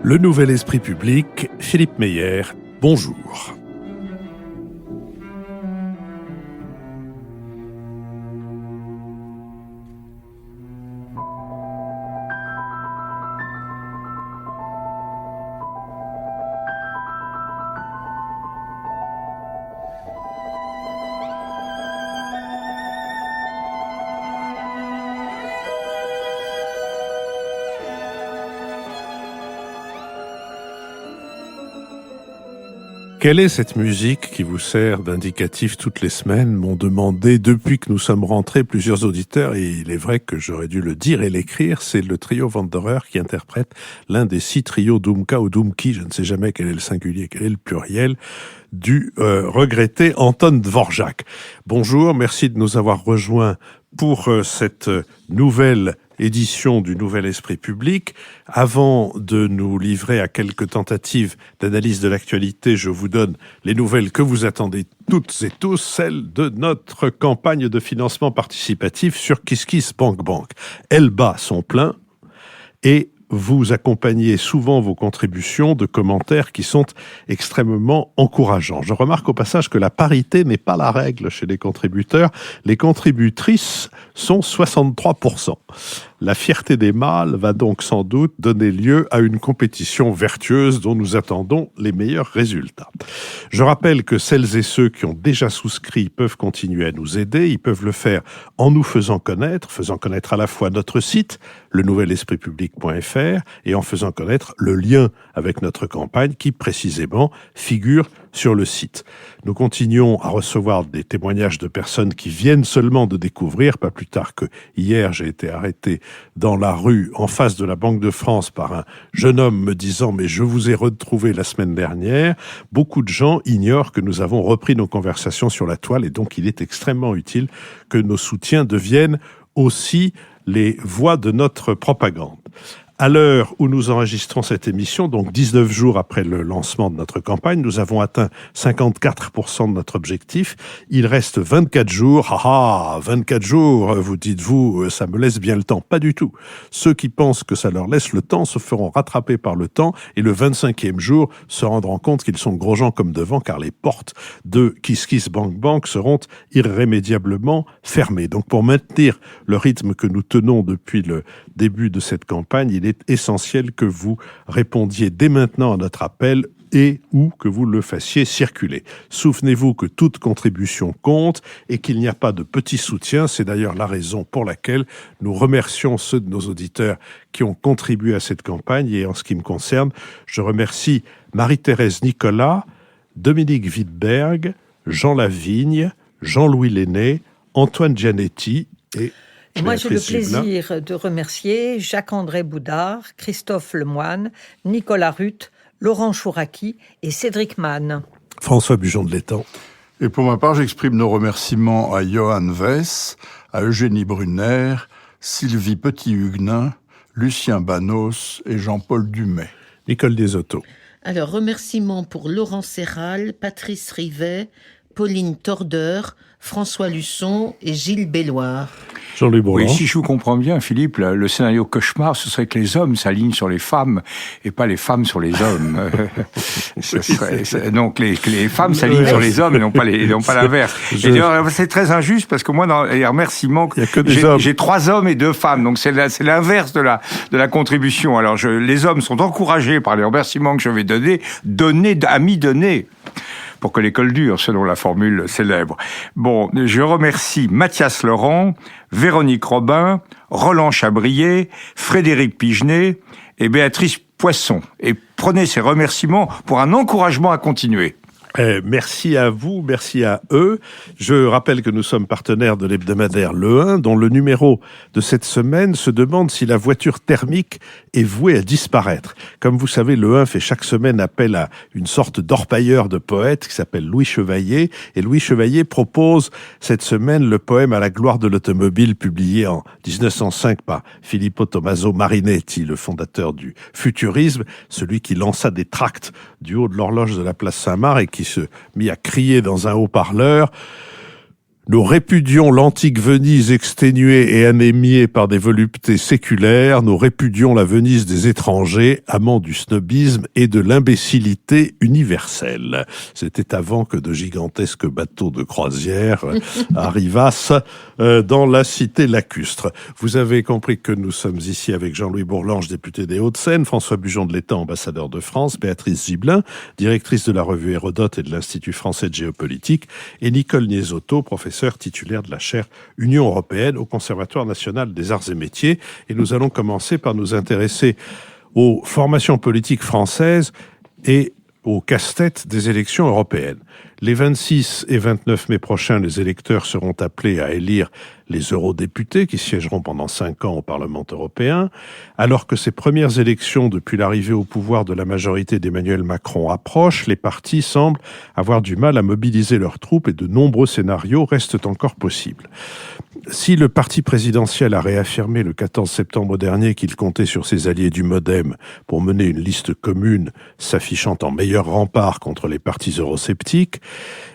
Le Nouvel Esprit Public, Philippe Meyer, bonjour. Quelle est cette musique qui vous sert d'indicatif toutes les semaines, m'ont demandé depuis que nous sommes rentrés plusieurs auditeurs, et il est vrai que j'aurais dû le dire et l'écrire, c'est le trio Wanderer qui interprète l'un des 6 trios Dumka ou Dumki, je ne sais jamais quel est le singulier, quel est le pluriel, du regretté Anton Dvorak. Bonjour, merci de nous avoir rejoints pour cette nouvelle édition du Nouvel Esprit Public. Avant de nous livrer à quelques tentatives d'analyse de l'actualité, je vous donne les nouvelles que vous attendez toutes et tous, celles de notre campagne de financement participatif sur KissKissBankBank. Elle bat son plein et vous accompagnez souvent vos contributions de commentaires qui sont extrêmement encourageants. Je remarque au passage que la parité n'est pas la règle chez les contributeurs. Les contributrices sont 63%. La fierté des mâles va donc sans doute donner lieu à une compétition vertueuse dont nous attendons les meilleurs résultats. Je rappelle que celles et ceux qui ont déjà souscrit peuvent continuer à nous aider. Ils peuvent le faire en nous faisant connaître à la fois notre site, lenouvelespritpublic.fr, et en faisant connaître le lien avec notre campagne qui précisément figure sur le site. Nous continuons à recevoir des témoignages de personnes qui viennent seulement de découvrir. Pas plus tard que hier, j'ai été arrêté dans la rue en face de la Banque de France par un jeune homme me disant « mais je vous ai retrouvé la semaine dernière ». Beaucoup de gens ignorent que nous avons repris nos conversations sur la toile et donc il est extrêmement utile que nos soutiens deviennent aussi les voix de notre propagande. À l'heure où nous enregistrons cette émission, donc 19 jours après le lancement de notre campagne, nous avons atteint 54% de notre objectif. Il reste 24 jours. 24 jours, vous dites-vous, ça me laisse bien le temps. Pas du tout. Ceux qui pensent que ça leur laisse le temps se feront rattraper par le temps et le 25e jour se rendront compte qu'ils sont gros gens comme devant car les portes de KissKissBankBank seront irrémédiablement fermées. Donc pour maintenir le rythme que nous tenons depuis le début de cette campagne, il est essentiel que vous répondiez dès maintenant à notre appel et ou que vous le fassiez circuler. Souvenez-vous que toute contribution compte et qu'il n'y a pas de petit soutien. C'est d'ailleurs la raison pour laquelle nous remercions ceux de nos auditeurs qui ont contribué à cette campagne. Et en ce qui me concerne, je remercie Marie-Thérèse Nicolas, Dominique Wittberg, Jean Lavigne, Jean-Louis Lenné, Antoine Gianetti et moi, j'ai le plaisir de remercier Jacques-André Boudard, Christophe Lemoine, Nicolas Ruth, Laurent Chouraki et Cédric Mann. François Bujon de l'Étang. Et pour ma part, j'exprime nos remerciements à Johan Wess, à Eugénie Brunner, Sylvie Petit-Huguenin, Lucien Banos et Jean-Paul Dumay. Nicole Desautos. Alors, remerciements pour Laurent Serral, Patrice Rivet, Pauline Tordeur, François Luçon et Gilles Belloir. Jean-Louis Bourland. Oui, si je vous comprends bien, Philippe, le scénario cauchemar, ce serait que les hommes s'alignent sur les femmes et pas les femmes sur les hommes. Donc les femmes s'alignent sur les hommes et non pas l'inverse. Et d'ailleurs, c'est très injuste parce que moi, dans les remerciements, j'ai 3 hommes et 2 femmes. Donc c'est l'inverse de la contribution. Alors les hommes sont encouragés par les remerciements que je vais donner, pour que l'école dure, selon la formule célèbre. Bon, je remercie Mathias Laurent, Véronique Robin, Roland Chabrier, Frédéric Pigenet et Béatrice Poisson. Et prenez ces remerciements pour un encouragement à continuer. Merci à vous, merci à eux. Je rappelle que nous sommes partenaires de l'hebdomadaire Le 1, dont le numéro de cette semaine se demande si la voiture thermique est vouée à disparaître. Comme vous savez, Le 1 fait chaque semaine appel à une sorte d'orpailleur de poète qui s'appelle Louis Chevalier. Et Louis Chevalier propose cette semaine le poème à la gloire de l'automobile publié en 1905 par Filippo Tommaso Marinetti, le fondateur du futurisme, celui qui lança des tracts du haut de l'horloge de la place Saint-Marc et qui se mit à crier dans un haut-parleur Nous répudions l'antique Venise exténuée et anémiée par des voluptés séculaires. Nous répudions la Venise des étrangers, amants du snobisme et de l'imbécilité universelle. C'était avant que de gigantesques bateaux de croisière arrivassent dans la cité lacustre. Vous avez compris que nous sommes ici avec Jean-Louis Bourlange, député des Hauts-de-Seine, François Bujon de l'Étang, ambassadeur de France, Béatrice Gibelin, directrice de la revue Hérodote et de l'Institut français de géopolitique, et Nicole Niesotto, professeur titulaire de la chaire Union européenne au Conservatoire national des arts et métiers. Et nous allons commencer par nous intéresser aux formations politiques françaises et au casse-tête des élections européennes. Les 26 et 29 mai prochains, les électeurs seront appelés à élire les eurodéputés qui siégeront pendant 5 ans au Parlement européen. Alors que ces premières élections depuis l'arrivée au pouvoir de la majorité d'Emmanuel Macron approchent, les partis semblent avoir du mal à mobiliser leurs troupes et de nombreux scénarios restent encore possibles. Si le parti présidentiel a réaffirmé le 14 septembre dernier qu'il comptait sur ses alliés du MoDem pour mener une liste commune s'affichant en meilleur rempart contre les partis eurosceptiques,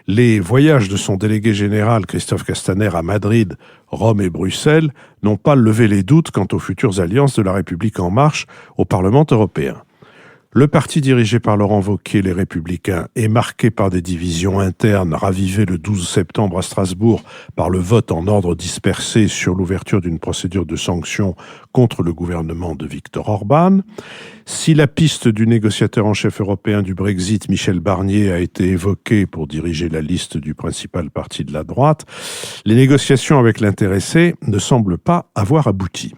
les voyages de son délégué général Christophe Castaner à Madrid, Rome et Bruxelles n'ont pas levé les doutes quant aux futures alliances de la République en marche au Parlement européen. Le parti dirigé par Laurent Wauquiez, les Républicains, est marqué par des divisions internes ravivées le 12 septembre à Strasbourg par le vote en ordre dispersé sur l'ouverture d'une procédure de sanctions contre le gouvernement de Viktor Orban. Si la piste du négociateur en chef européen du Brexit, Michel Barnier, a été évoquée pour diriger la liste du principal parti de la droite, les négociations avec l'intéressé ne semblent pas avoir abouti.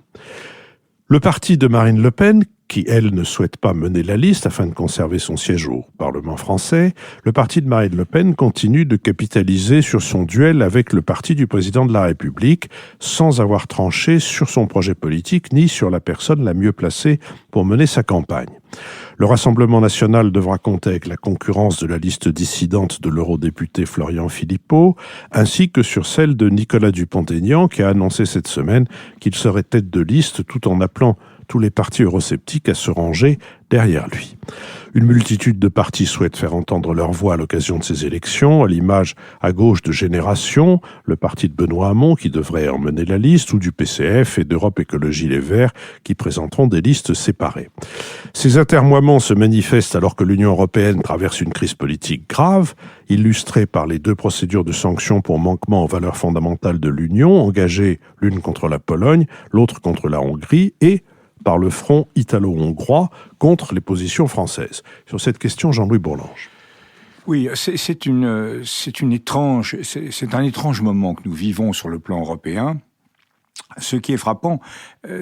Le parti de Marine Le Pen, qui, elle, ne souhaite pas mener la liste afin de conserver son siège au Parlement français, le parti de Marine Le Pen continue de capitaliser sur son duel avec le parti du président de la République, sans avoir tranché sur son projet politique ni sur la personne la mieux placée pour mener sa campagne. Le Rassemblement national devra compter avec la concurrence de la liste dissidente de l'eurodéputé Florian Philippot, ainsi que sur celle de Nicolas Dupont-Aignan, qui a annoncé cette semaine qu'il serait tête de liste tout en appelant tous les partis eurosceptiques à se ranger derrière lui. Une multitude de partis souhaitent faire entendre leur voix à l'occasion de ces élections, à l'image à gauche de Génération, le parti de Benoît Hamon qui devrait emmener la liste, ou du PCF et d'Europe Écologie Les Verts qui présenteront des listes séparées. Ces atermoiements se manifestent alors que l'Union européenne traverse une crise politique grave, illustrée par les 2 procédures de sanctions pour manquement aux valeurs fondamentales de l'Union, engagées l'une contre la Pologne, l'autre contre la Hongrie, et par le front italo-hongrois contre les positions françaises. Sur cette question, Jean-Louis Bourlange. Oui, c'est un étrange moment que nous vivons sur le plan européen. Ce qui est frappant,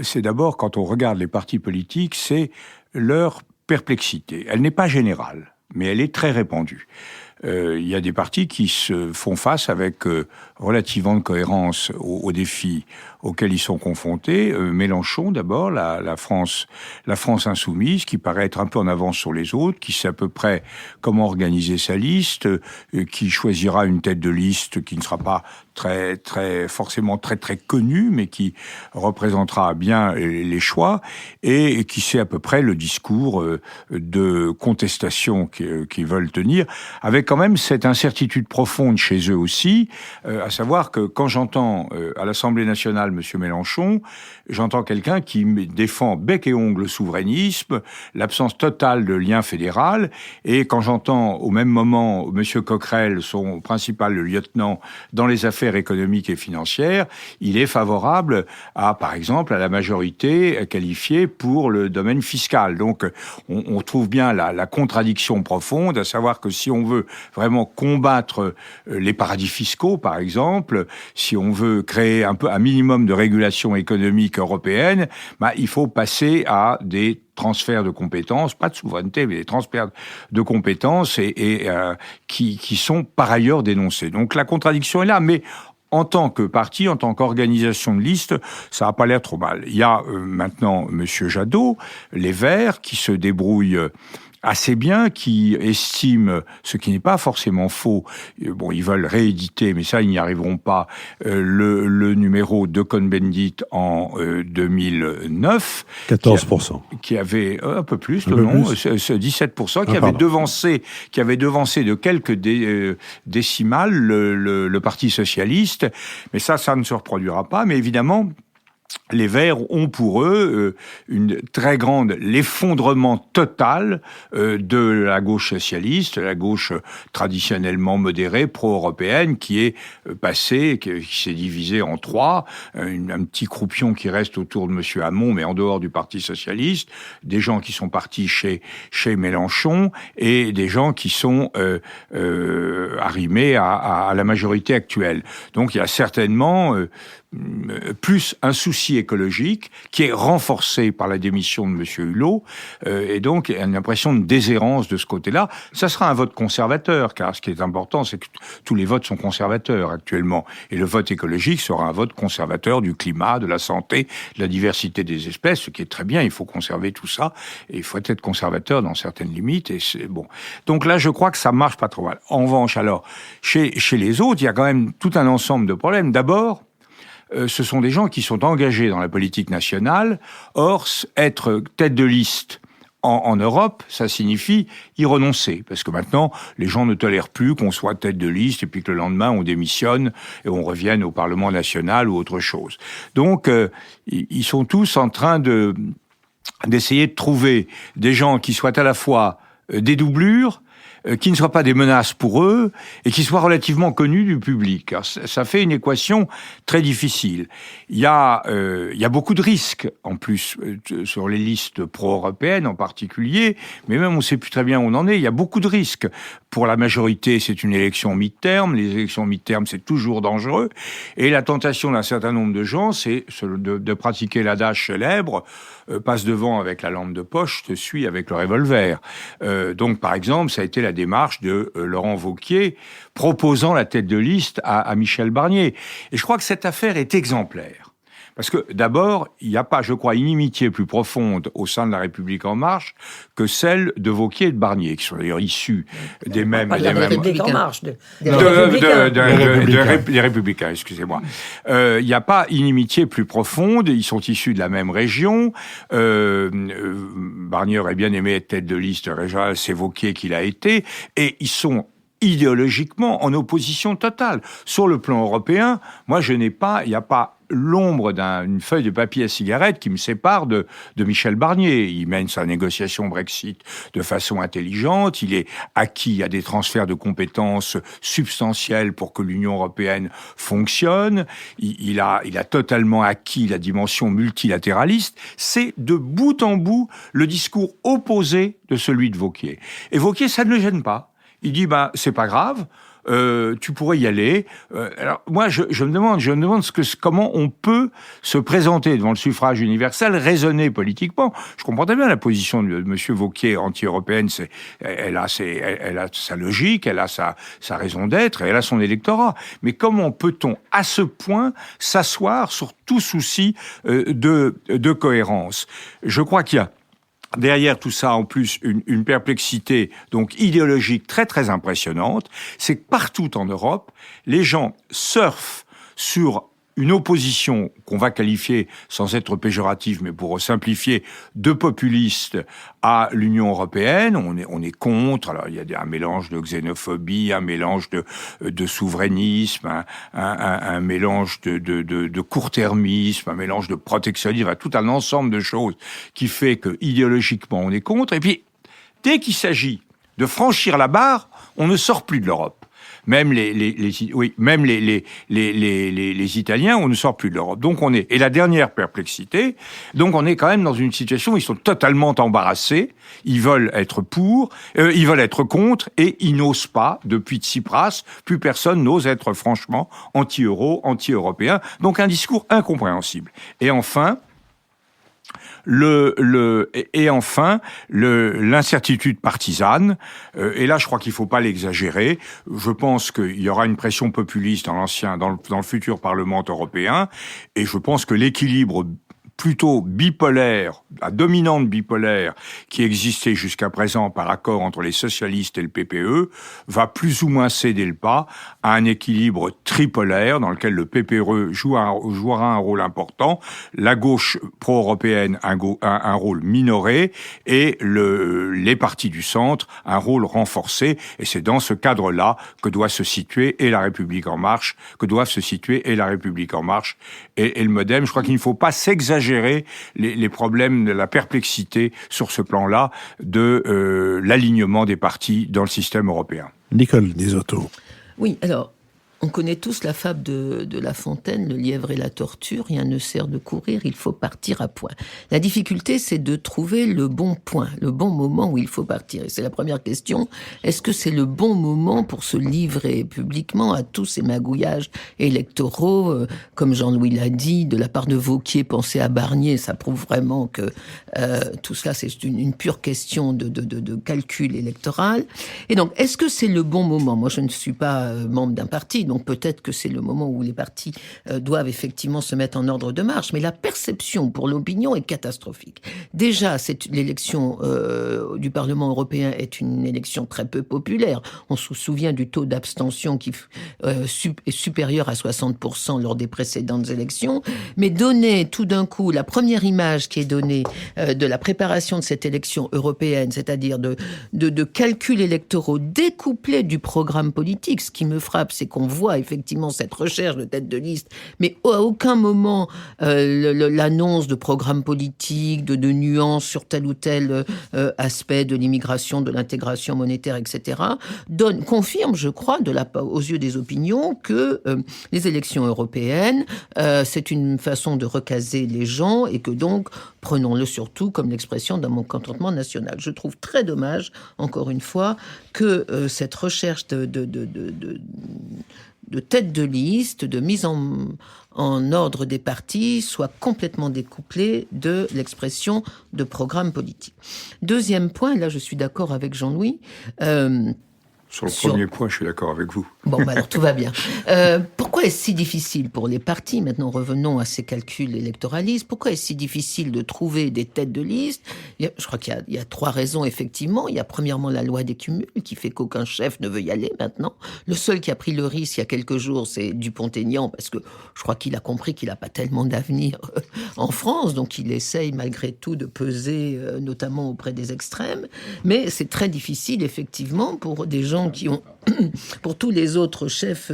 c'est d'abord, quand on regarde les partis politiques, c'est leur perplexité. Elle n'est pas générale, mais elle est très répandue. Il y a des partis qui se font face avec relativement de cohérence aux défis auxquels ils sont confrontés. Mélenchon, d'abord, la France insoumise, qui paraît être un peu en avance sur les autres, qui sait à peu près comment organiser sa liste, qui choisira une tête de liste qui ne sera pas forcément très connue, mais qui représentera bien les choix, et qui sait à peu près le discours de contestation qu'ils veulent tenir, avec quand même cette incertitude profonde chez eux aussi, à savoir que quand j'entends à l'Assemblée nationale M. Mélenchon, j'entends quelqu'un qui défend bec et ongle le souverainisme, l'absence totale de lien fédéral, et quand j'entends au même moment M. Coquerel, son principal lieutenant dans les affaires économiques et financières, il est favorable par exemple, à la majorité qualifiée pour le domaine fiscal. Donc, on trouve bien la contradiction profonde, à savoir que si on veut vraiment combattre les paradis fiscaux, par exemple, si on veut créer un minimum de régulation économique européenne, il faut passer à des transferts de compétences, pas de souveraineté, mais des transferts de compétences qui sont par ailleurs dénoncés. Donc la contradiction est là, mais en tant que parti, en tant qu'organisation de liste, ça n'a pas l'air trop mal. Il y a maintenant M. Jadot, les Verts, qui se débrouillent assez bien, qui estiment, ce qui n'est pas forcément faux, bon, ils veulent rééditer, mais ça, ils n'y arriveront pas, le numéro de Cohn-Bendit en 2009. 14%. Qui avait un peu plus, non, 17%, qui avait devancé de quelques décimales le Parti socialiste. Mais ça ne se reproduira pas. Mais évidemment, les Verts ont pour eux l'effondrement total de la gauche socialiste, la gauche traditionnellement modérée, pro-européenne, qui est passée, qui s'est divisée en trois, un petit croupion qui reste autour de M. Hamon, mais en dehors du Parti socialiste, des gens qui sont partis chez Mélenchon et des gens qui sont arrimés à la majorité actuelle. Donc il y a certainement plus un souci écologique qui est renforcé par la démission de M. Hulot, et donc il y a une impression de déshérence de ce côté-là. Ça sera un vote conservateur, car ce qui est important, c'est que tous les votes sont conservateurs actuellement, et le vote écologique sera un vote conservateur du climat, de la santé, de la diversité des espèces, ce qui est très bien, il faut conserver tout ça, et il faut être conservateur dans certaines limites, et c'est bon. Donc là, je crois que ça marche pas trop mal. En revanche, alors, chez les autres, il y a quand même tout un ensemble de problèmes. D'abord, ce sont des gens qui sont engagés dans la politique nationale. Or, être tête de liste en Europe, ça signifie y renoncer. Parce que maintenant, les gens ne tolèrent plus qu'on soit tête de liste et puis que le lendemain, on démissionne et on revienne au Parlement national ou autre chose. Donc, ils sont tous en train d'essayer de trouver des gens qui soient à la fois des doublures, qui ne soient pas des menaces pour eux et qui soient relativement connus du public. Alors, ça fait une équation très difficile. Il y a beaucoup de risques, en plus, sur les listes pro-européennes en particulier, mais même on ne sait plus très bien où on en est. Il y a beaucoup de risques. Pour la majorité, c'est une élection mi-terme. Les élections mi-terme, c'est toujours dangereux. Et la tentation d'un certain nombre de gens, c'est de pratiquer l'adage célèbre, passe devant avec la lampe de poche, te suis avec le revolver. Donc, par exemple, ça a été la démarche de Laurent Wauquiez proposant la tête de liste à Michel Barnier. Et je crois que cette affaire est exemplaire. Parce que, d'abord, il n'y a pas, je crois, une inimitié plus profonde au sein de la République En Marche que celle de Wauquiez et de Barnier, qui sont d'ailleurs issus des mêmes... Pas de la République En Marche, des Républicains, excusez-moi. Il n'y a pas une inimitié plus profonde, ils sont issus de la même région. Barnier aurait bien aimé être tête de liste régionale, c'est Wauquiez qu'il a été, et ils sont idéologiquement en opposition totale. Sur le plan européen, moi il n'y a pas l'ombre d'une feuille de papier à cigarette qui me sépare de Michel Barnier. Il mène sa négociation Brexit de façon intelligente, il est acquis à des transferts de compétences substantiels pour que l'Union européenne fonctionne, il a totalement acquis la dimension multilatéraliste. C'est de bout en bout le discours opposé de celui de Wauquiez. Et Wauquiez, ça ne le gêne pas. Il dit, c'est pas grave, tu pourrais y aller. Alors moi, je me demande comment on peut se présenter devant le suffrage universel, raisonner politiquement. Je comprends très bien la position de M. Wauquiez anti-européenne. Elle a sa logique, elle a sa raison d'être, et elle a son électorat. Mais comment peut-on à ce point s'asseoir sur tout souci de cohérence? Je crois qu'il y a derrière tout ça, en plus, une perplexité donc idéologique très très impressionnante, c'est que partout en Europe, les gens surfent sur une opposition qu'on va qualifier, sans être péjorative, mais pour simplifier, de populiste à l'Union européenne. On est contre. Alors il y a un mélange de xénophobie, un mélange de souverainisme, un mélange de court-termisme, un mélange de protectionnisme, tout un ensemble de choses qui fait que idéologiquement on est contre. Et puis dès qu'il s'agit de franchir la barre, on ne sort plus de l'Europe. Même les Italiens, on ne sort plus de l'Europe. Donc et la dernière perplexité, donc on est quand même dans une situation où ils sont totalement embarrassés. Ils veulent être ils veulent être contre, et ils n'osent pas. Depuis Tsipras, plus personne n'ose être franchement anti-euro, anti-européen. Donc un discours incompréhensible. Et enfin, l'incertitude partisane, et là je crois qu'il faut pas l'exagérer. Je pense qu'il y aura une pression populiste dans le futur Parlement européen, et je pense que l'équilibre plutôt bipolaire, la dominante bipolaire qui existait jusqu'à présent par accord entre les socialistes et le PPE, va plus ou moins céder le pas à un équilibre tripolaire dans lequel le PPE jouera un rôle important, la gauche pro-européenne un rôle minoré et les partis du centre un rôle renforcé. Et c'est dans ce cadre-là que doit se situer et la République en marche, et le MoDem. Je crois qu'il ne faut pas s'exagérer les problèmes de la perplexité sur ce plan-là de l'alignement des partis dans le système européen. Nicole Nisotto. Oui, alors, on connaît tous la fable de La Fontaine, le lièvre et la tortue, rien ne sert de courir, il faut partir à point. La difficulté, c'est de trouver le bon point, le bon moment où il faut partir. Et c'est la première question, est-ce que c'est le bon moment pour se livrer publiquement à tous ces magouillages électoraux, comme Jean-Louis l'a dit, de la part de Wauquiez, penser à Barnier, ça prouve vraiment que tout cela, c'est une pure question de calcul électoral. Et donc, est-ce que c'est le bon moment ? Moi, je ne suis pas membre d'un parti, donc peut-être que c'est le moment où les partis doivent effectivement se mettre en ordre de marche. Mais la perception pour l'opinion est catastrophique. Déjà, l'élection du Parlement européen est une élection très peu populaire. On se souvient du taux d'abstention qui est supérieur à 60% lors des précédentes élections. Mais donner tout d'un coup, la première image qui est donnée de la préparation de cette élection européenne, c'est-à-dire de calculs électoraux découplés du programme politique, ce qui me frappe, c'est qu'on voit effectivement cette recherche de tête de liste, mais à aucun moment l'annonce de programmes politiques, de nuances sur tel ou tel aspect de l'immigration, de l'intégration monétaire, etc., confirme, je crois, aux yeux des opinions, que les élections européennes, c'est une façon de recaser les gens et que donc, prenons-le surtout comme l'expression d'un mécontentement national. Je trouve très dommage, encore une fois, que cette recherche de tête de liste, de mise en ordre des partis, soit complètement découplée de l'expression de programme politique. Deuxième point, là je suis d'accord avec Jean-Louis. Sur le premier point, je suis d'accord avec vous. Bon, alors tout va bien. Pourquoi est-ce si difficile pour les partis, maintenant revenons à ces calculs électoralistes, pourquoi est-ce si difficile de trouver des têtes de liste ? Je crois qu'il y a 3 raisons, effectivement. Il y a premièrement la loi des cumuls, qui fait qu'aucun chef ne veut y aller maintenant. Le seul qui a pris le risque il y a quelques jours, c'est Dupont-Aignan, parce que je crois qu'il a compris qu'il n'a pas tellement d'avenir en France, donc il essaye malgré tout de peser, notamment auprès des extrêmes. Mais c'est très difficile, effectivement, pour des gens qui ont, pour tous les autres chefs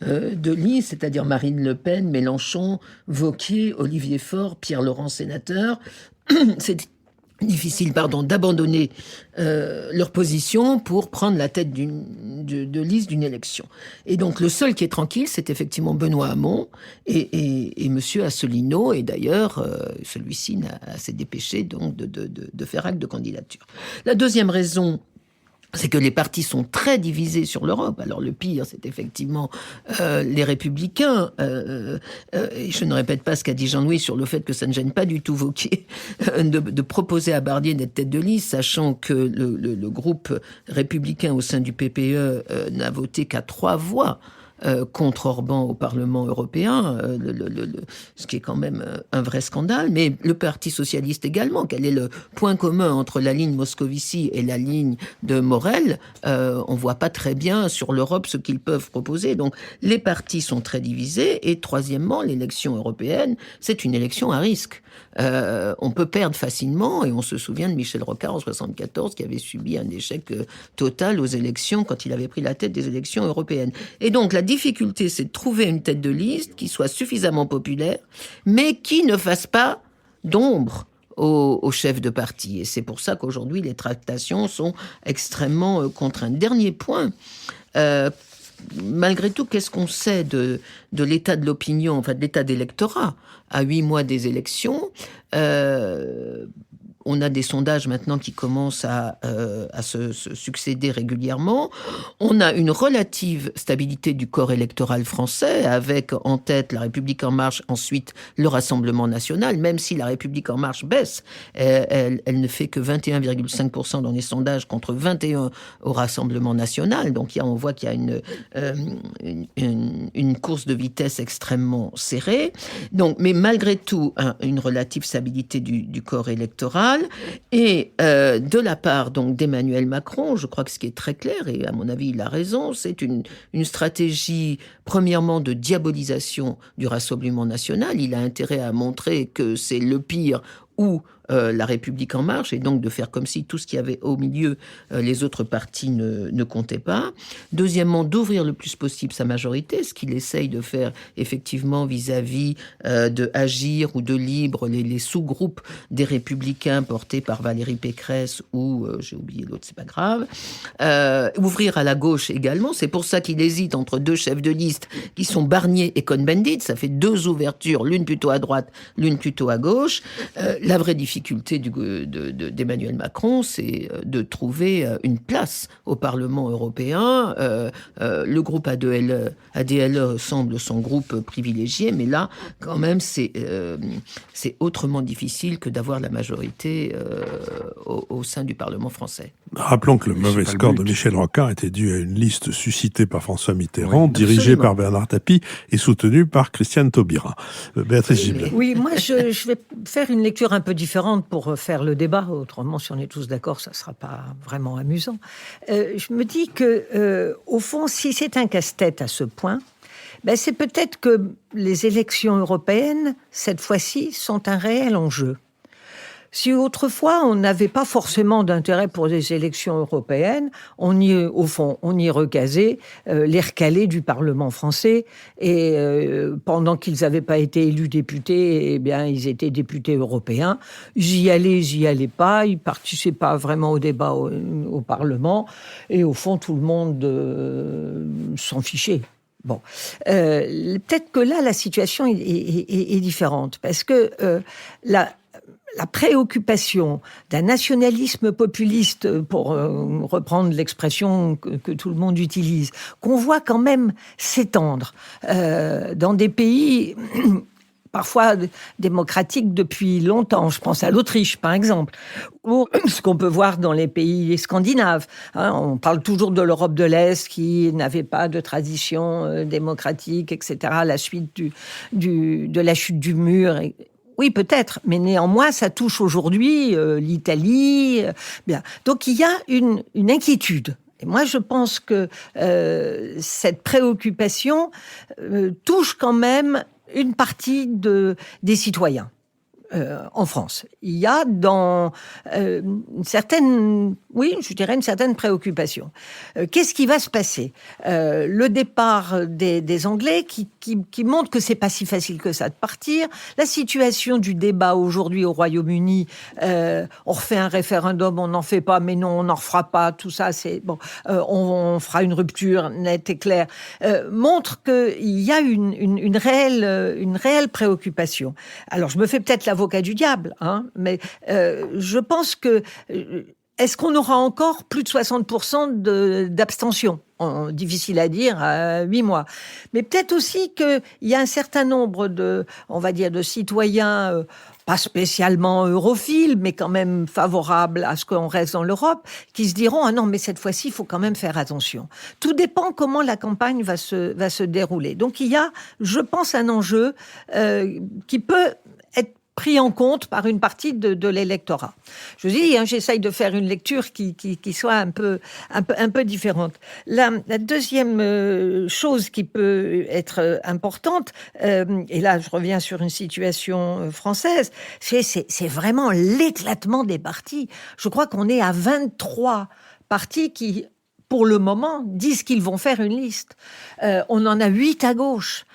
de liste, c'est-à-dire Marine Le Pen, Mélenchon, Wauquiez, Olivier Faure, Pierre Laurent, sénateur, c'est difficile, d'abandonner leur position pour prendre la tête de liste d'une élection. Et donc le seul qui est tranquille, c'est effectivement Benoît Hamon et Monsieur Asselineau, et d'ailleurs celui-ci s'est dépêché donc de faire acte de candidature. La deuxième raison, c'est que les partis sont très divisés sur l'Europe. Alors le pire, c'est effectivement les Républicains. Et je ne répète pas ce qu'a dit Jean-Louis sur le fait que ça ne gêne pas du tout Wauquiez de proposer à Barnier d'être tête de liste, sachant que le groupe républicain au sein du PPE n'a voté qu'à 3 voix contre Orban au Parlement européen, ce qui est quand même un vrai scandale, mais le Parti socialiste également. Quel est le point commun entre la ligne Moscovici et la ligne de Morel ? On voit pas très bien sur l'Europe ce qu'ils peuvent proposer. Donc les partis sont très divisés. Et troisièmement, l'élection européenne, c'est une élection à risque. On peut perdre facilement, et on se souvient de Michel Rocard en 1974 qui avait subi un échec total aux élections quand il avait pris la tête des élections européennes. Et donc la difficulté, c'est de trouver une tête de liste qui soit suffisamment populaire, mais qui ne fasse pas d'ombre aux chefs de parti. Et c'est pour ça qu'aujourd'hui, les tractations sont extrêmement contraintes. Dernier point, malgré tout, qu'est-ce qu'on sait de l'état de l'opinion, enfin de l'état d'électorat à 8 mois des élections ? on a des sondages maintenant qui commencent à se succéder régulièrement. On a une relative stabilité du corps électoral français, avec en tête La République En Marche, ensuite le Rassemblement National, même si La République En Marche baisse. Elle ne fait que 21,5% dans les sondages contre 21% au Rassemblement National. Donc on voit qu'il y a une course de vitesse extrêmement serrée. Donc, mais malgré tout, une relative stabilité du corps électoral. Et de la part donc d'Emmanuel Macron, je crois que ce qui est très clair, et à mon avis il a raison, c'est une stratégie premièrement de diabolisation du Rassemblement National. Il a intérêt à montrer que c'est le pire ou La République En Marche, et donc de faire comme si tout ce qu'il y avait au milieu, les autres partis ne comptaient pas. Deuxièmement, d'ouvrir le plus possible sa majorité, ce qu'il essaye de faire effectivement vis-à-vis de Agir ou de Libre, les sous-groupes des Républicains portés par Valérie Pécresse ou, j'ai oublié l'autre, c'est pas grave. Ouvrir à la gauche également, c'est pour ça qu'il hésite entre deux chefs de liste qui sont Barnier et Cohn-Bendit, ça fait deux ouvertures, l'une plutôt à droite, l'une plutôt à gauche. La vraie difficulté d'Emmanuel Macron, c'est de trouver une place au Parlement européen. Le groupe ADLE semble son groupe privilégié, mais là, quand même, c'est autrement difficile que d'avoir la majorité au sein du Parlement français. Rappelons que le mauvais score de Michel Rocard était dû à une liste suscitée par François Mitterrand, dirigée par Bernard Tapie et soutenue par Christiane Taubira. Béatrice Giblet. Oui, moi je vais faire une lecture un peu différente pour faire le débat. Autrement, si on est tous d'accord, ça ne sera pas vraiment amusant. Je me dis que, au fond, si c'est un casse-tête à ce point, c'est peut-être que les élections européennes, cette fois-ci, sont un réel enjeu. Si autrefois, on n'avait pas forcément d'intérêt pour les élections européennes, on y recasait les recalés du Parlement français. Et pendant qu'ils n'avaient pas été élus députés, ils étaient députés européens. J'y allais pas, ils participaient pas vraiment au débat au Parlement. Et au fond, tout le monde s'en fichait. Bon, peut-être que là, la situation est différente. Parce que la préoccupation d'un nationalisme populiste, pour reprendre l'expression que tout le monde utilise, qu'on voit quand même s'étendre dans des pays parfois démocratiques depuis longtemps. Je pense à l'Autriche, par exemple, ou ce qu'on peut voir dans les pays scandinaves. On parle toujours de l'Europe de l'Est qui n'avait pas de tradition démocratique, etc., à la suite de la chute du mur. Oui, peut-être, mais néanmoins, ça touche aujourd'hui l'Italie. Bien. Donc, il y a une inquiétude. Et moi, je pense que cette préoccupation touche quand même une partie des citoyens en France. Il y a une certaine préoccupation. Qu'est-ce qui va se passer ? Le départ des Anglais qui montre que c'est pas si facile que ça de partir. La situation du débat aujourd'hui au Royaume-Uni, on refait un référendum, on n'en fait pas, mais non, on n'en refera pas. Tout ça, c'est bon. On fera une rupture nette et claire. Montre qu'il y a une réelle préoccupation. Alors, je me fais peut-être l'avocat du diable, mais je pense que est-ce qu'on aura encore plus de 60% d'abstention ? Difficile à dire à 8 mois. Mais peut-être aussi qu'il y a un certain nombre de citoyens, pas spécialement europhiles, mais quand même favorables à ce qu'on reste dans l'Europe, qui se diront « Ah non, mais cette fois-ci, il faut quand même faire attention ». Tout dépend comment la campagne va se dérouler. Donc il y a, je pense, un enjeu qui peut être pris en compte par une partie de l'électorat. Je vous dis, j'essaye de faire une lecture qui soit un peu différente. La deuxième chose qui peut être importante, et là je reviens sur une situation française, c'est vraiment l'éclatement des partis. Je crois qu'on est à 23 partis qui, pour le moment, disent qu'ils vont faire une liste. On en a 8 à gauche.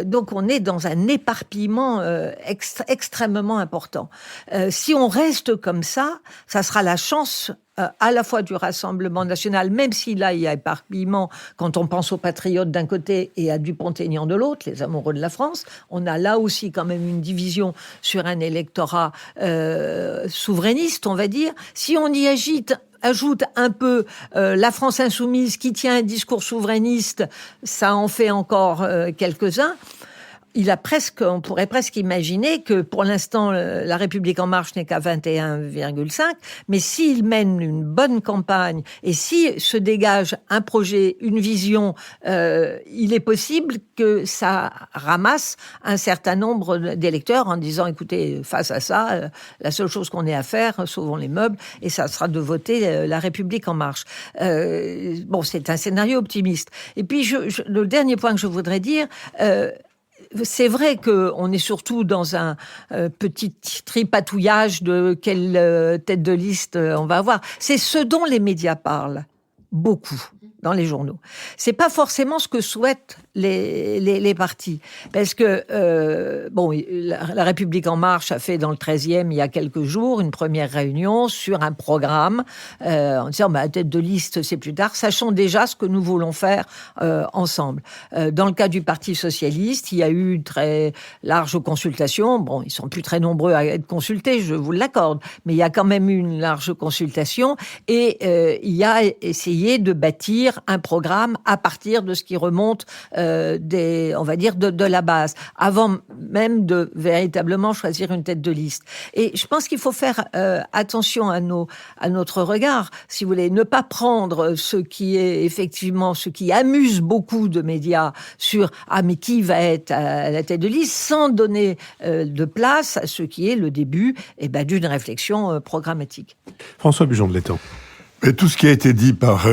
Donc on est dans un éparpillement extrêmement important. Si on reste comme ça sera la chance à la fois du Rassemblement national, même si là, il y a éparpillement, quand on pense aux patriotes d'un côté et à Dupont-Aignan de l'autre, les amoureux de la France, on a là aussi quand même une division sur un électorat souverainiste, on va dire. Si on y ajoute un peu la France insoumise qui tient un discours souverainiste, ça en fait encore quelques-uns. On pourrait presque imaginer que pour l'instant, la République en marche n'est qu'à 21,5, mais s'il mène une bonne campagne et si se dégage un projet, une vision, il est possible que ça ramasse un certain nombre d'électeurs en disant, écoutez, face à ça, la seule chose qu'on ait à faire, sauvons les meubles, et ça sera de voter la République en marche. Bon, c'est un scénario optimiste. Et puis, le dernier point que je voudrais dire, c'est vrai qu'on est surtout dans un petit tripatouillage de quelle tête de liste on va avoir. C'est ce dont les médias parlent beaucoup dans les journaux. C'est pas forcément ce que souhaitent les partis. Parce que, la République En Marche a fait dans le 13e, il y a quelques jours, une première réunion sur un programme en disant, tête de liste, c'est plus tard, sachant déjà ce que nous voulons faire ensemble. Dans le cas du Parti Socialiste, il y a eu une très large consultation. Bon, ils sont plus très nombreux à être consultés, je vous l'accorde, mais il y a quand même eu une large consultation et il y a essayé de bâtir un programme à partir de ce qui remonte de la base, avant même de véritablement choisir une tête de liste. Et je pense qu'il faut faire attention à notre regard, si vous voulez, ne pas prendre ce qui est effectivement, ce qui amuse beaucoup de médias sur mais qui va être à la tête de liste, sans donner de place à ce qui est le début d'une réflexion programmatique. François Bujon de l'Étang. Et tout ce qui a été dit par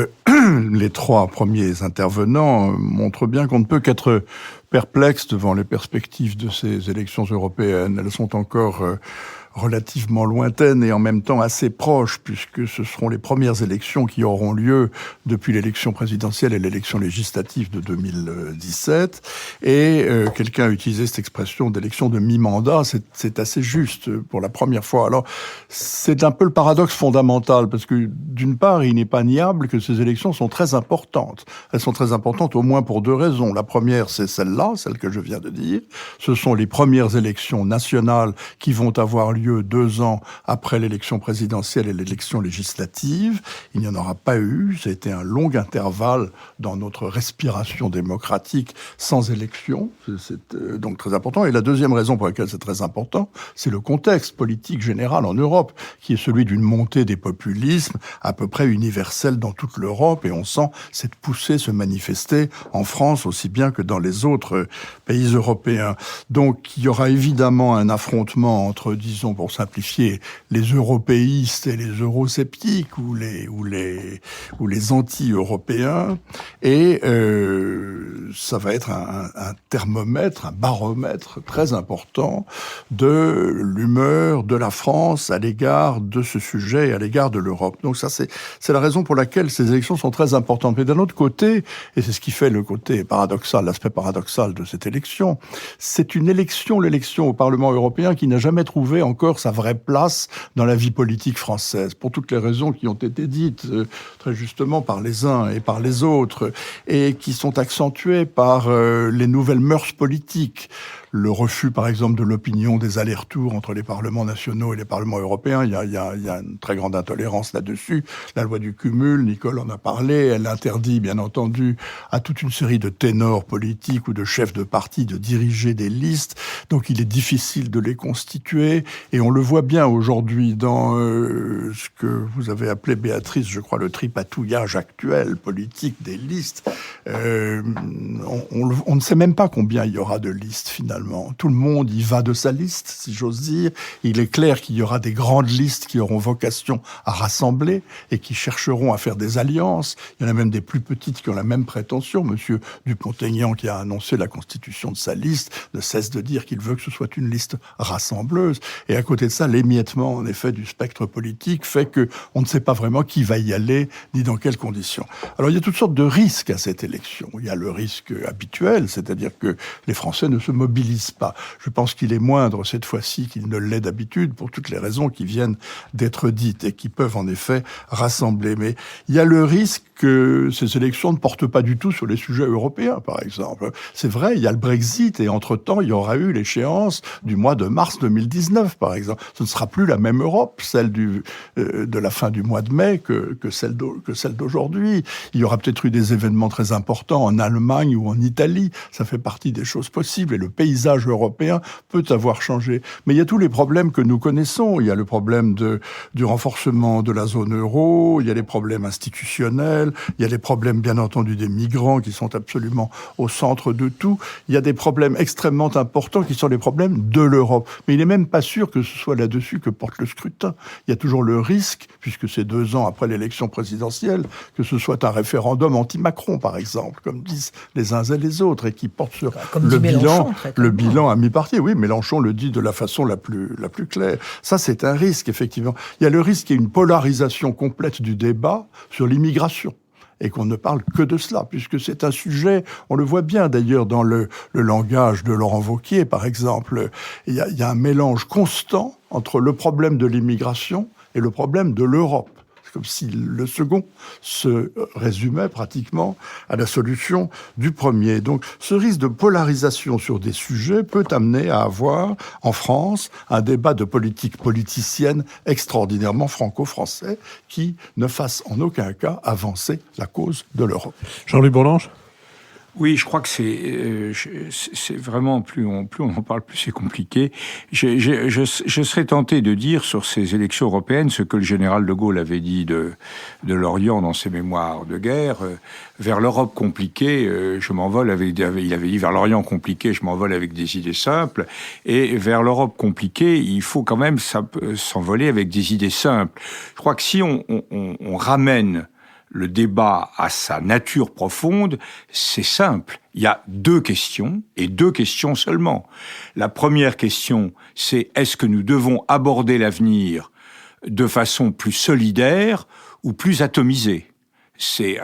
les trois premiers intervenants montre bien qu'on ne peut qu'être perplexe devant les perspectives de ces élections européennes. Elles sont encore relativement lointaines et en même temps assez proches, puisque ce seront les premières élections qui auront lieu depuis l'élection présidentielle et l'élection législative de 2017. Et quelqu'un a utilisé cette expression d'élection de mi-mandat, c'est assez juste pour la première fois. Alors, c'est un peu le paradoxe fondamental, parce que d'une part, il n'est pas niable que ces élections sont très importantes. Elles sont très importantes au moins pour deux raisons. La première, c'est celle-là, celle que je viens de dire. Ce sont les premières élections nationales qui vont avoir lieu 2 ans après l'élection présidentielle et l'élection législative. Il n'y en aura pas eu. Ça a été un long intervalle dans notre respiration démocratique sans élection. C'est donc très important. Et la deuxième raison pour laquelle c'est très important, c'est le contexte politique général en Europe, qui est celui d'une montée des populismes à peu près universelle dans toute l'Europe. Et on sent cette poussée se manifester en France aussi bien que dans les autres pays européens. Donc il y aura évidemment un affrontement entre, disons, pour simplifier, les européistes et les eurosceptiques ou les anti-européens, et ça va être un thermomètre, un baromètre très important de l'humeur de la France à l'égard de ce sujet et à l'égard de l'Europe. Donc ça, c'est la raison pour laquelle ces élections sont très importantes. Mais d'un autre côté, et c'est ce qui fait le côté paradoxal, l'aspect paradoxal de cette élection, c'est l'élection au Parlement européen qui n'a jamais trouvé encore sa vraie place dans la vie politique française, pour toutes les raisons qui ont été dites très justement par les uns et par les autres, et qui sont accentuées par les nouvelles mœurs politiques. Le refus, par exemple, de l'opinion des allers-retours entre les parlements nationaux et les parlements européens, il y a une très grande intolérance là-dessus. La loi du cumul, Nicole en a parlé, elle interdit, bien entendu, à toute une série de ténors politiques ou de chefs de parti de diriger des listes. Donc il est difficile de les constituer. Et on le voit bien aujourd'hui dans ce que vous avez appelé, Béatrice, je crois, le tripatouillage actuel politique des listes. On ne sait même pas combien il y aura de listes, finalement. Tout le monde y va de sa liste, si j'ose dire. Il est clair qu'il y aura des grandes listes qui auront vocation à rassembler et qui chercheront à faire des alliances. Il y en a même des plus petites qui ont la même prétention. Monsieur Dupont-Aignan, qui a annoncé la constitution de sa liste, ne cesse de dire qu'il veut que ce soit une liste rassembleuse. Et à côté de ça, l'émiettement, en effet, du spectre politique fait que on ne sait pas vraiment qui va y aller, ni dans quelles conditions. Alors, il y a toutes sortes de risques à cette élection. Il y a le risque habituel, c'est-à-dire que les Français ne se mobilisent pas. Je pense qu'il est moindre cette fois-ci qu'il ne l'est d'habitude, pour toutes les raisons qui viennent d'être dites et qui peuvent en effet rassembler. Mais il y a le risque que ces élections ne portent pas du tout sur les sujets européens, par exemple. C'est vrai, il y a le Brexit et entre-temps, il y aura eu l'échéance du mois de mars 2019, par exemple. Ce ne sera plus la même Europe, celle de la fin du mois de mai que celle d'aujourd'hui. Il y aura peut-être eu des événements très importants en Allemagne ou en Italie. Ça fait partie des choses possibles et le paysage européen peut avoir changé. Mais il y a tous les problèmes que nous connaissons. Il y a le problème du renforcement de la zone euro, il y a les problèmes institutionnels, il y a les problèmes, bien entendu, des migrants qui sont absolument au centre de tout. Il y a des problèmes extrêmement importants qui sont les problèmes de l'Europe. Mais il n'est même pas sûr que ce soit là-dessus que porte le scrutin. Il y a toujours le risque, puisque c'est 2 ans après l'élection présidentielle, que ce soit un référendum anti-Macron, par exemple, comme disent les uns et les autres, et qui porte sur le bilan à mi-partie. Oui, Mélenchon le dit de la façon la plus claire. Ça, c'est un risque, effectivement. Il y a le risque qu'il y ait une polarisation complète du débat sur l'immigration. Et qu'on ne parle que de cela, puisque c'est un sujet, on le voit bien d'ailleurs dans le langage de Laurent Wauquiez, par exemple, il y a un mélange constant entre le problème de l'immigration et le problème de l'Europe. C'est comme si le second se résumait pratiquement à la solution du premier. Donc ce risque de polarisation sur des sujets peut amener à avoir, en France, un débat de politique politicienne extraordinairement franco-français qui ne fasse en aucun cas avancer la cause de l'Europe. Jean-Louis Bourlanges ? Oui, je crois que c'est vraiment, plus on en parle, plus c'est compliqué. Je serais tenté de dire sur ces élections européennes ce que le général de Gaulle avait dit de Lorient dans ses mémoires de guerre. Vers l'Europe compliquée, je m'envole avec, il avait dit vers l'Orient compliqué, je m'envole avec des idées simples. Et vers l'Europe compliquée, il faut quand même s'envoler avec des idées simples. Je crois que si on ramène le débat à sa nature profonde, c'est simple. Il y a 2 questions, et 2 questions seulement. La première question, c'est est-ce que nous devons aborder l'avenir de façon plus solidaire ou plus atomisée ? C'est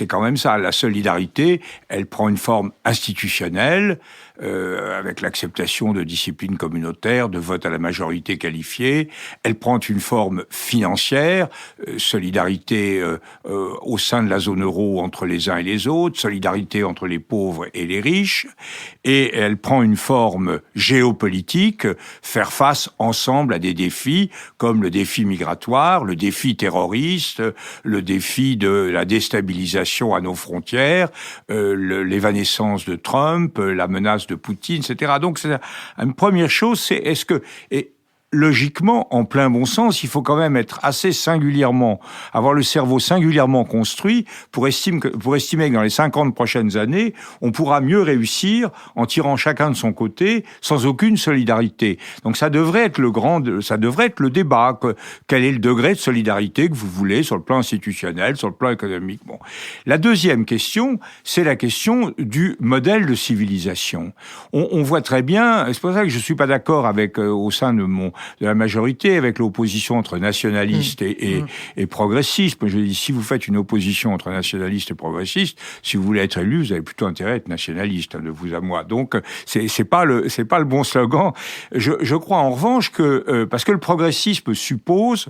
quand même ça. La solidarité, elle prend une forme institutionnelle, avec l'acceptation de disciplines communautaires, de vote à la majorité qualifiée. Elle prend une forme financière, solidarité au sein de la zone euro entre les uns et les autres, solidarité entre les pauvres et les riches. Et elle prend une forme géopolitique, faire face ensemble à des défis comme le défi migratoire, le défi terroriste, le défi de la déstabilisation à nos frontières, l'évanescence de Trump, la menace de Poutine, etc. Donc, c'est une première chose, c'est est-ce que... Logiquement, en plein bon sens, il faut quand même être assez singulièrement, avoir le cerveau singulièrement construit pour estimer que dans les 50 prochaines années, on pourra mieux réussir en tirant chacun de son côté, sans aucune solidarité. Donc ça devrait être le débat. Quel est le degré de solidarité que vous voulez sur le plan institutionnel, sur le plan économique? Bon. La deuxième question, c'est la question du modèle de civilisation. On voit très bien, c'est pour ça que je suis pas d'accord avec, au sein de la majorité, avec l'opposition entre nationalistes et progressistes. Je dis, si vous faites une opposition entre nationalistes et progressistes, si vous voulez être élu, vous avez plutôt intérêt à être nationaliste, de vous à moi. Donc, c'est pas le bon slogan. Je crois en revanche que, parce que le progressisme suppose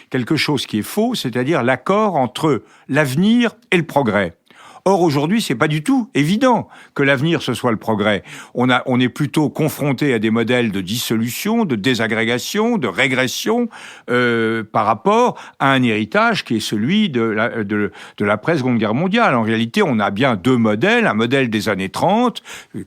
quelque chose qui est faux, c'est-à-dire l'accord entre l'avenir et le progrès. Or, aujourd'hui, c'est pas du tout évident que l'avenir, ce soit le progrès. On est plutôt confronté à des modèles de dissolution, de désagrégation, de régression, par rapport à un héritage qui est celui de l'après-Seconde Guerre mondiale. En réalité, on a bien 2 modèles. Un modèle des années 30,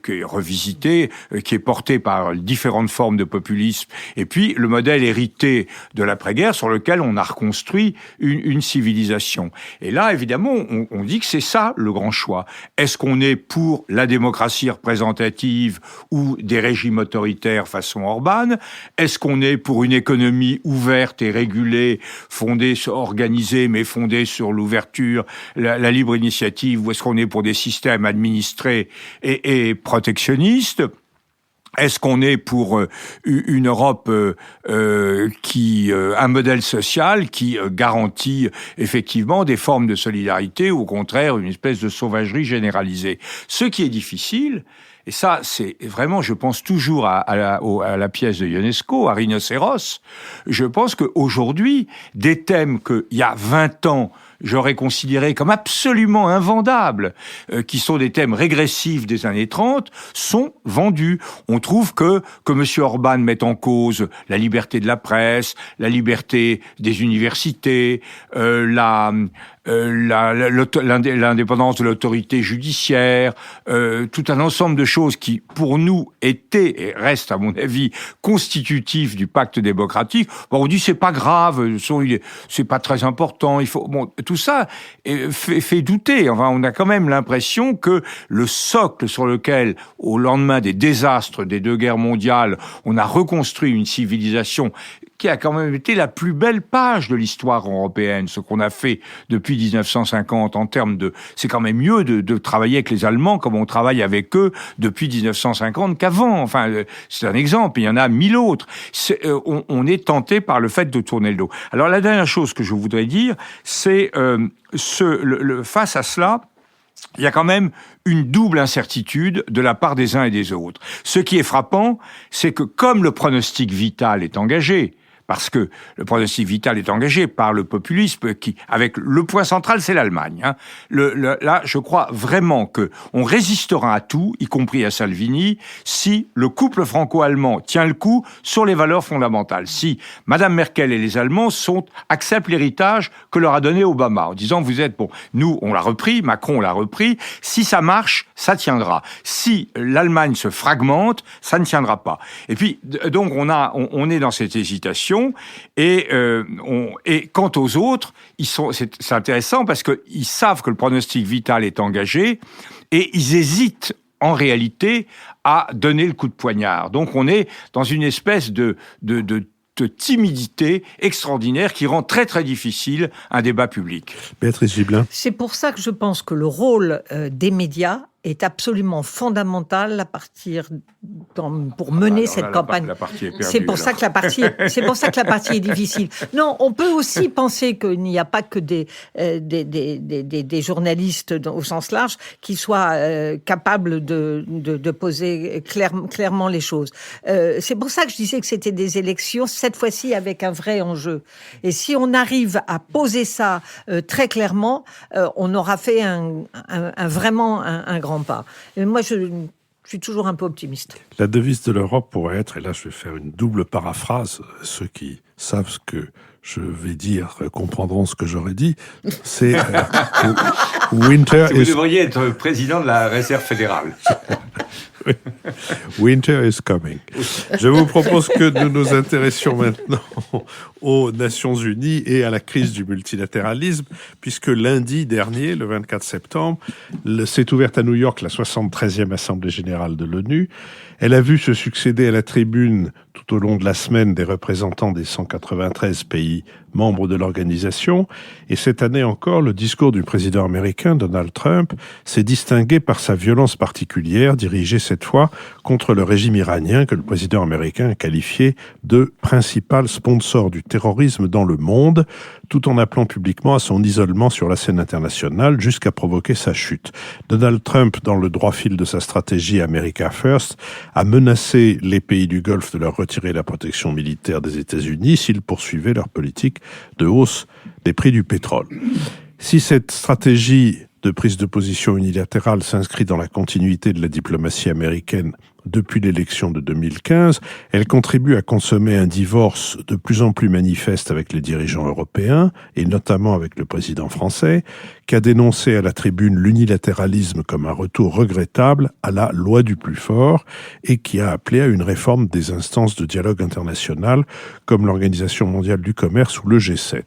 qui est revisité, qui est porté par différentes formes de populisme, et puis le modèle hérité de l'après-guerre sur lequel on a reconstruit une civilisation. Et là, évidemment, on dit que c'est ça, le grand choix. Est-ce qu'on est pour la démocratie représentative ou des régimes autoritaires façon Orban? Est-ce qu'on est pour une économie ouverte et régulée, organisée, mais fondée sur l'ouverture, la libre initiative? Ou est-ce qu'on est pour des systèmes administrés et protectionnistes? Est-ce qu'on est pour une Europe qui un modèle social qui garantit effectivement des formes de solidarité ou au contraire une espèce de sauvagerie généralisée? Ce qui est difficile, et ça c'est vraiment, je pense toujours à la pièce de Ionesco, à Rhinocéros, je pense qu'aujourd'hui, des thèmes qu'il y a 20 ans, j'aurais considéré comme absolument invendables, qui sont des thèmes régressifs des années 30, sont vendus. On trouve que M. Orban met en cause la liberté de la presse, la liberté des universités, l'indépendance de l'autorité judiciaire, tout un ensemble de choses qui, pour nous, étaient et restent, à mon avis, constitutifs du pacte démocratique. Bon, on dit c'est pas grave, c'est pas très important, il faut... Bon, tout ça fait douter. Enfin, on a quand même l'impression que le socle sur lequel, au lendemain des désastres des 2 guerres mondiales, on a reconstruit une civilisation qui a quand même été la plus belle page de l'histoire européenne, ce qu'on a fait depuis 1950 en termes de... C'est quand même mieux de travailler avec les Allemands comme on travaille avec eux depuis 1950 qu'avant. Enfin, c'est un exemple, il y en a 1000 autres. On est tenté par le fait de tourner le dos. Alors la dernière chose que je voudrais dire, c'est face à cela, il y a quand même une double incertitude de la part des uns et des autres. Ce qui est frappant, c'est que comme le pronostic vital est engagé, parce que le pronostic vital est engagé par le populisme qui, avec le point central, c'est l'Allemagne. Hein. Là, je crois vraiment que on résistera à tout, y compris à Salvini, si le couple franco-allemand tient le coup sur les valeurs fondamentales. Si Madame Merkel et les Allemands acceptent l'héritage que leur a donné Obama, en disant vous êtes bon, nous on l'a repris, Macron on l'a repris. Si ça marche, ça tiendra. Si l'Allemagne se fragmente, ça ne tiendra pas. Et puis donc on est dans cette hésitation. Et quant aux autres, c'est intéressant parce qu'ils savent que le pronostic vital est engagé et ils hésitent en réalité à donner le coup de poignard. Donc on est dans une espèce de timidité extraordinaire qui rend très très difficile un débat public. Béatrice Gibelin. C'est pour ça que je pense que le rôle des médias est absolument fondamental pour mener cette campagne. C'est pour ça que la partie est difficile. Non, on peut aussi penser qu'il n'y a pas que des journalistes au sens large qui soient capables de poser clairement les choses. C'est pour ça que je disais que c'était des élections, cette fois-ci avec un vrai enjeu. Et si on arrive à poser ça très clairement, on aura fait vraiment un grand pas. Et moi, je suis toujours un peu optimiste. La devise de l'Europe pourrait être, et là je vais faire une double paraphrase, ceux qui savent ce que je vais dire comprendront ce que j'aurais dit, c'est Winter Vous devriez être président de la Réserve fédérale. Winter is coming. Je vous propose que nous nous intéressions maintenant aux Nations Unies et à la crise du multilatéralisme, puisque lundi dernier, le 24 septembre, s'est ouverte à New York la 73e Assemblée générale de l'ONU. Elle a vu se succéder à la tribune tout au long de la semaine des représentants des 193 pays membres de l'organisation. Et cette année encore, le discours du président américain Donald Trump s'est distingué par sa violence particulière, dirigée cette fois contre le régime iranien que le président américain a qualifié de principal sponsor du terrorisme dans le monde, tout en appelant publiquement à son isolement sur la scène internationale jusqu'à provoquer sa chute. Donald Trump, dans le droit fil de sa stratégie America First, a menacé les pays du Golfe de leur retirer la protection militaire des États-Unis s'ils poursuivaient leur politique de hausse des prix du pétrole. Si cette stratégie de prise de position unilatérale s'inscrit dans la continuité de la diplomatie américaine depuis l'élection de 2015, elle contribue à consommer un divorce de plus en plus manifeste avec les dirigeants européens, et notamment avec le président français, qui a dénoncé à la tribune l'unilatéralisme comme un retour regrettable à la loi du plus fort, et qui a appelé à une réforme des instances de dialogue international, comme l'Organisation mondiale du commerce ou le G7.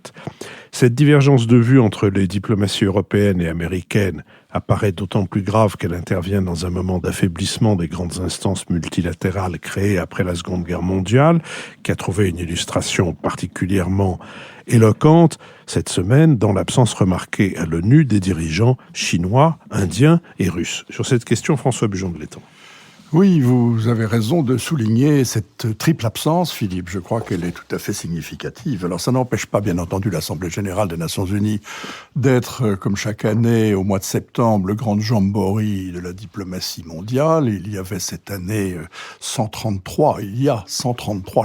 Cette divergence de vues entre les diplomaties européennes et américaines apparaît d'autant plus grave qu'elle intervient dans un moment d'affaiblissement des grandes instances multilatérales créées après la Seconde Guerre mondiale, qui a trouvé une illustration particulièrement éloquente cette semaine dans l'absence remarquée à l'ONU des dirigeants chinois, indiens et russes. Sur cette question, François Bujon de l'Étang. Oui, vous avez raison de souligner cette triple absence, Philippe. Je crois qu'elle est tout à fait significative. Alors, ça n'empêche pas, bien entendu, l'Assemblée générale des Nations unies d'être, comme chaque année, au mois de septembre, le grand jamboree de la diplomatie mondiale. Il y avait cette année 133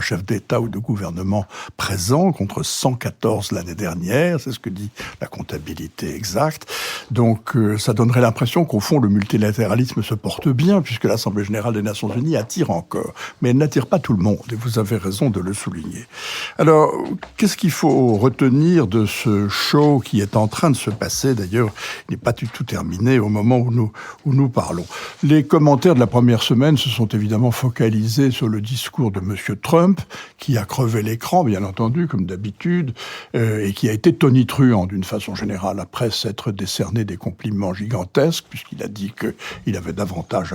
chefs d'État ou de gouvernement présents, contre 114 l'année dernière. C'est ce que dit la comptabilité exacte. Donc, ça donnerait l'impression qu'au fond, le multilatéralisme se porte bien, puisque l'Assemblée générale des Nations unies attire encore. Mais elle n'attire pas tout le monde, et vous avez raison de le souligner. Alors, qu'est-ce qu'il faut retenir de ce show qui est en train de se passer? D'ailleurs, il n'est pas du tout terminé au moment où nous parlons. Les commentaires de la première semaine se sont évidemment focalisés sur le discours de M. Trump, qui a crevé l'écran, bien entendu, comme d'habitude, et qui a été tonitruant d'une façon générale, après s'être décerné des compliments gigantesques, puisqu'il a dit qu'il avait davantage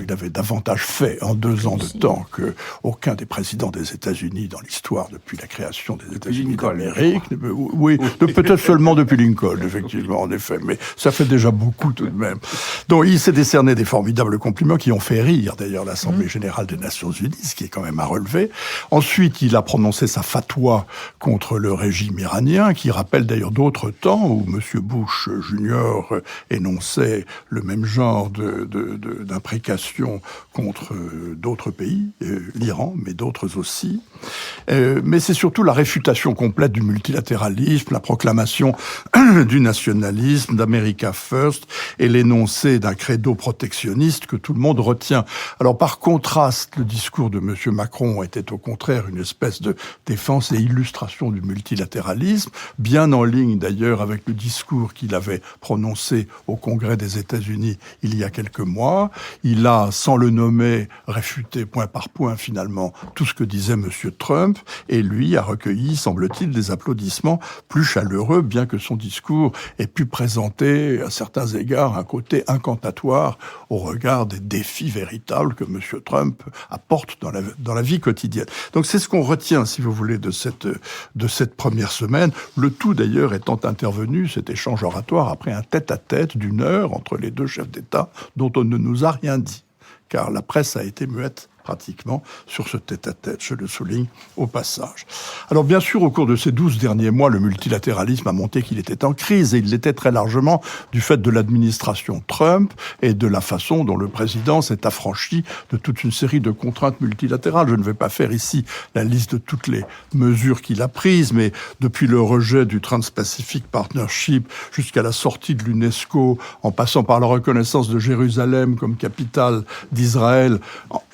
il avait davantage fait en 2 ans de temps que aucun des présidents des États-Unis dans l'histoire depuis la création des États-Unis d'Amérique. Oui, peut-être seulement depuis Lincoln, effectivement, en effet, mais ça fait déjà beaucoup tout de même. Donc il s'est décerné des formidables compliments qui ont fait rire d'ailleurs l'Assemblée générale des Nations unies, ce qui est quand même à relever. Ensuite, il a prononcé sa fatwa contre le régime iranien, qui rappelle d'ailleurs d'autres temps où M. Bush Junior énonçait le même genre d'imprécations contre d'autres pays, l'Iran, mais d'autres aussi. Mais c'est surtout la réfutation complète du multilatéralisme, la proclamation du nationalisme, d'America First, et l'énoncé d'un credo protectionniste que tout le monde retient. Alors par contraste, le discours de M. Macron était au contraire une espèce de défense et illustration du multilatéralisme, bien en ligne d'ailleurs avec le discours qu'il avait prononcé au Congrès des États-Unis il y a quelques mois. Il a, sans le nommer, réfuté point par point finalement tout ce que disait M. Trump, et lui a recueilli, semble-t-il, des applaudissements plus chaleureux, bien que son discours ait pu présenter à certains égards un côté incantatoire au regard des défis véritables que M. Trump apporte dans la vie quotidienne. Donc c'est ce qu'on retient, si vous voulez, de cette première semaine. Le tout d'ailleurs étant intervenu, cet échange oratoire, après un tête-à-tête d'1 heure entre les 2 chefs d'État, dont on ne nous a rien dit, car la presse a été muette pratiquement sur ce tête-à-tête, je le souligne au passage. Alors bien sûr, au cours de ces 12 derniers mois, le multilatéralisme a montré qu'il était en crise, et il l'était très largement du fait de l'administration Trump et de la façon dont le président s'est affranchi de toute une série de contraintes multilatérales. Je ne vais pas faire ici la liste de toutes les mesures qu'il a prises, mais depuis le rejet du Trans-Pacific Partnership jusqu'à la sortie de l'UNESCO, en passant par la reconnaissance de Jérusalem comme capitale d'Israël,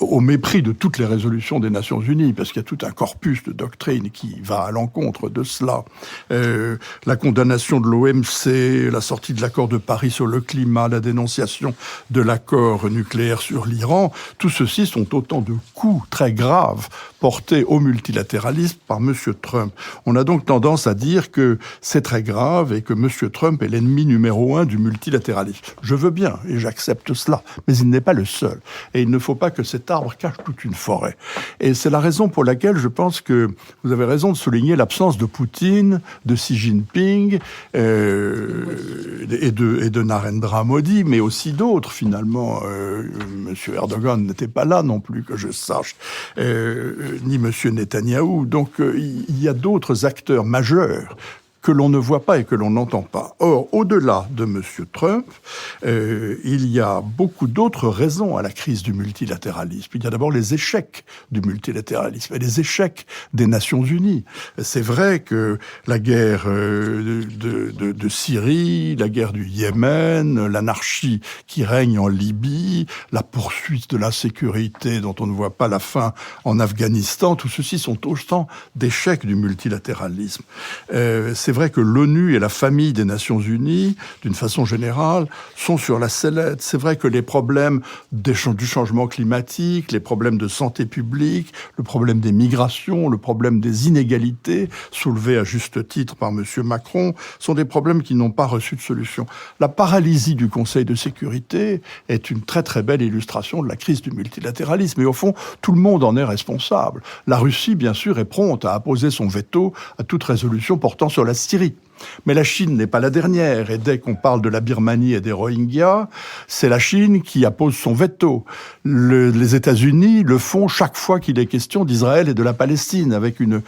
au mépris de toutes les résolutions des Nations Unies, parce qu'il y a tout un corpus de doctrine qui va à l'encontre de cela. La condamnation de l'OMC, la sortie de l'accord de Paris sur le climat, la dénonciation de l'accord nucléaire sur l'Iran, tout ceci sont autant de coups très graves portés au multilatéralisme par M. Trump. On a donc tendance à dire que c'est très grave et que M. Trump est l'ennemi numéro 1 du multilatéralisme. Je veux bien et j'accepte cela, mais il n'est pas le seul. Et il ne faut pas que cet arbre cache toute une forêt. Et c'est la raison pour laquelle je pense que vous avez raison de souligner l'absence de Poutine, de Xi Jinping et de Narendra Modi, mais aussi d'autres finalement. M. Erdogan n'était pas là non plus, que je sache, ni M. Netanyahou. Donc il y a d'autres acteurs majeurs que l'on ne voit pas et que l'on n'entend pas. Or, au-delà de M. Trump, il y a beaucoup d'autres raisons à la crise du multilatéralisme. Il y a d'abord les échecs du multilatéralisme et les échecs des Nations Unies. C'est vrai que la guerre de Syrie, la guerre du Yémen, l'anarchie qui règne en Libye, la poursuite de l'insécurité dont on ne voit pas la fin en Afghanistan, tout ceci sont autant d'échecs du multilatéralisme. C'est vrai que l'ONU et la famille des Nations Unies, d'une façon générale, sont sur la sellette. C'est vrai que les problèmes du changement climatique, les problèmes de santé publique, le problème des migrations, le problème des inégalités, soulevés à juste titre par M. Macron, sont des problèmes qui n'ont pas reçu de solution. La paralysie du Conseil de sécurité est une très très belle illustration de la crise du multilatéralisme. Et au fond, tout le monde en est responsable. La Russie, bien sûr, est prompte à apposer son veto à toute résolution portant sur la Syrie. Mais la Chine n'est pas la dernière, et dès qu'on parle de la Birmanie et des Rohingyas, c'est la Chine qui appose son veto. Les États-Unis le font chaque fois qu'il est question d'Israël et de la Palestine, avec une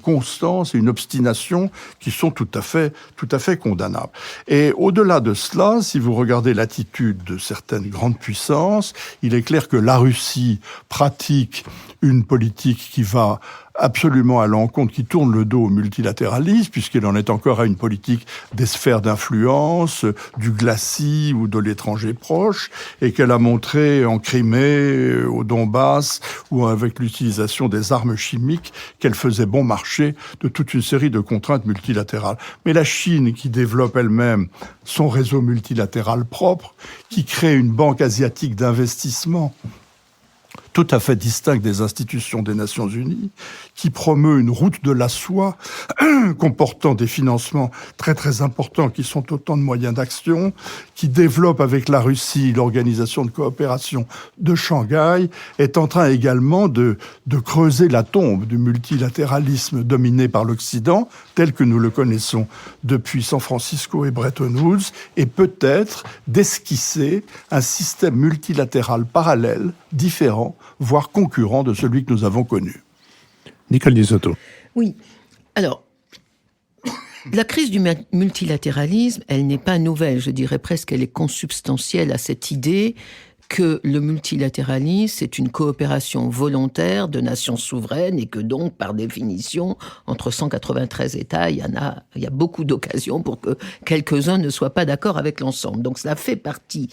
constance et une obstination qui sont tout à fait condamnables. Et au-delà de cela, si vous regardez l'attitude de certaines grandes puissances, il est clair que la Russie pratique une politique qui va absolument à l'encontre, qui tourne le dos au multilatéralisme, puisqu'il en est encore à une politique des sphères d'influence, du glacis ou de l'étranger proche, et qu'elle a montré en Crimée, au Donbass, ou avec l'utilisation des armes chimiques, qu'elle faisait bon marché de toute une série de contraintes multilatérales. Mais la Chine, qui développe elle-même son réseau multilatéral propre, qui crée une banque asiatique d'investissement, tout à fait distincte des institutions des Nations Unies, qui promeut une route de la soie comportant des financements très très importants qui sont autant de moyens d'action, qui développe avec la Russie l'organisation de coopération de Shanghai, est en train également de creuser la tombe du multilatéralisme dominé par l'Occident, tel que nous le connaissons depuis San Francisco et Bretton Woods, et peut-être d'esquisser un système multilatéral parallèle, différent, voire concurrent de celui que nous avons connu. Nicole Nisotto. Oui. Alors, la crise du multilatéralisme, elle n'est pas nouvelle. Je dirais presque qu'elle est consubstantielle à cette idée que le multilatéralisme, c'est une coopération volontaire de nations souveraines et que donc, par définition, entre 193 États, il y a beaucoup d'occasions pour que quelques-uns ne soient pas d'accord avec l'ensemble. Donc, cela fait partie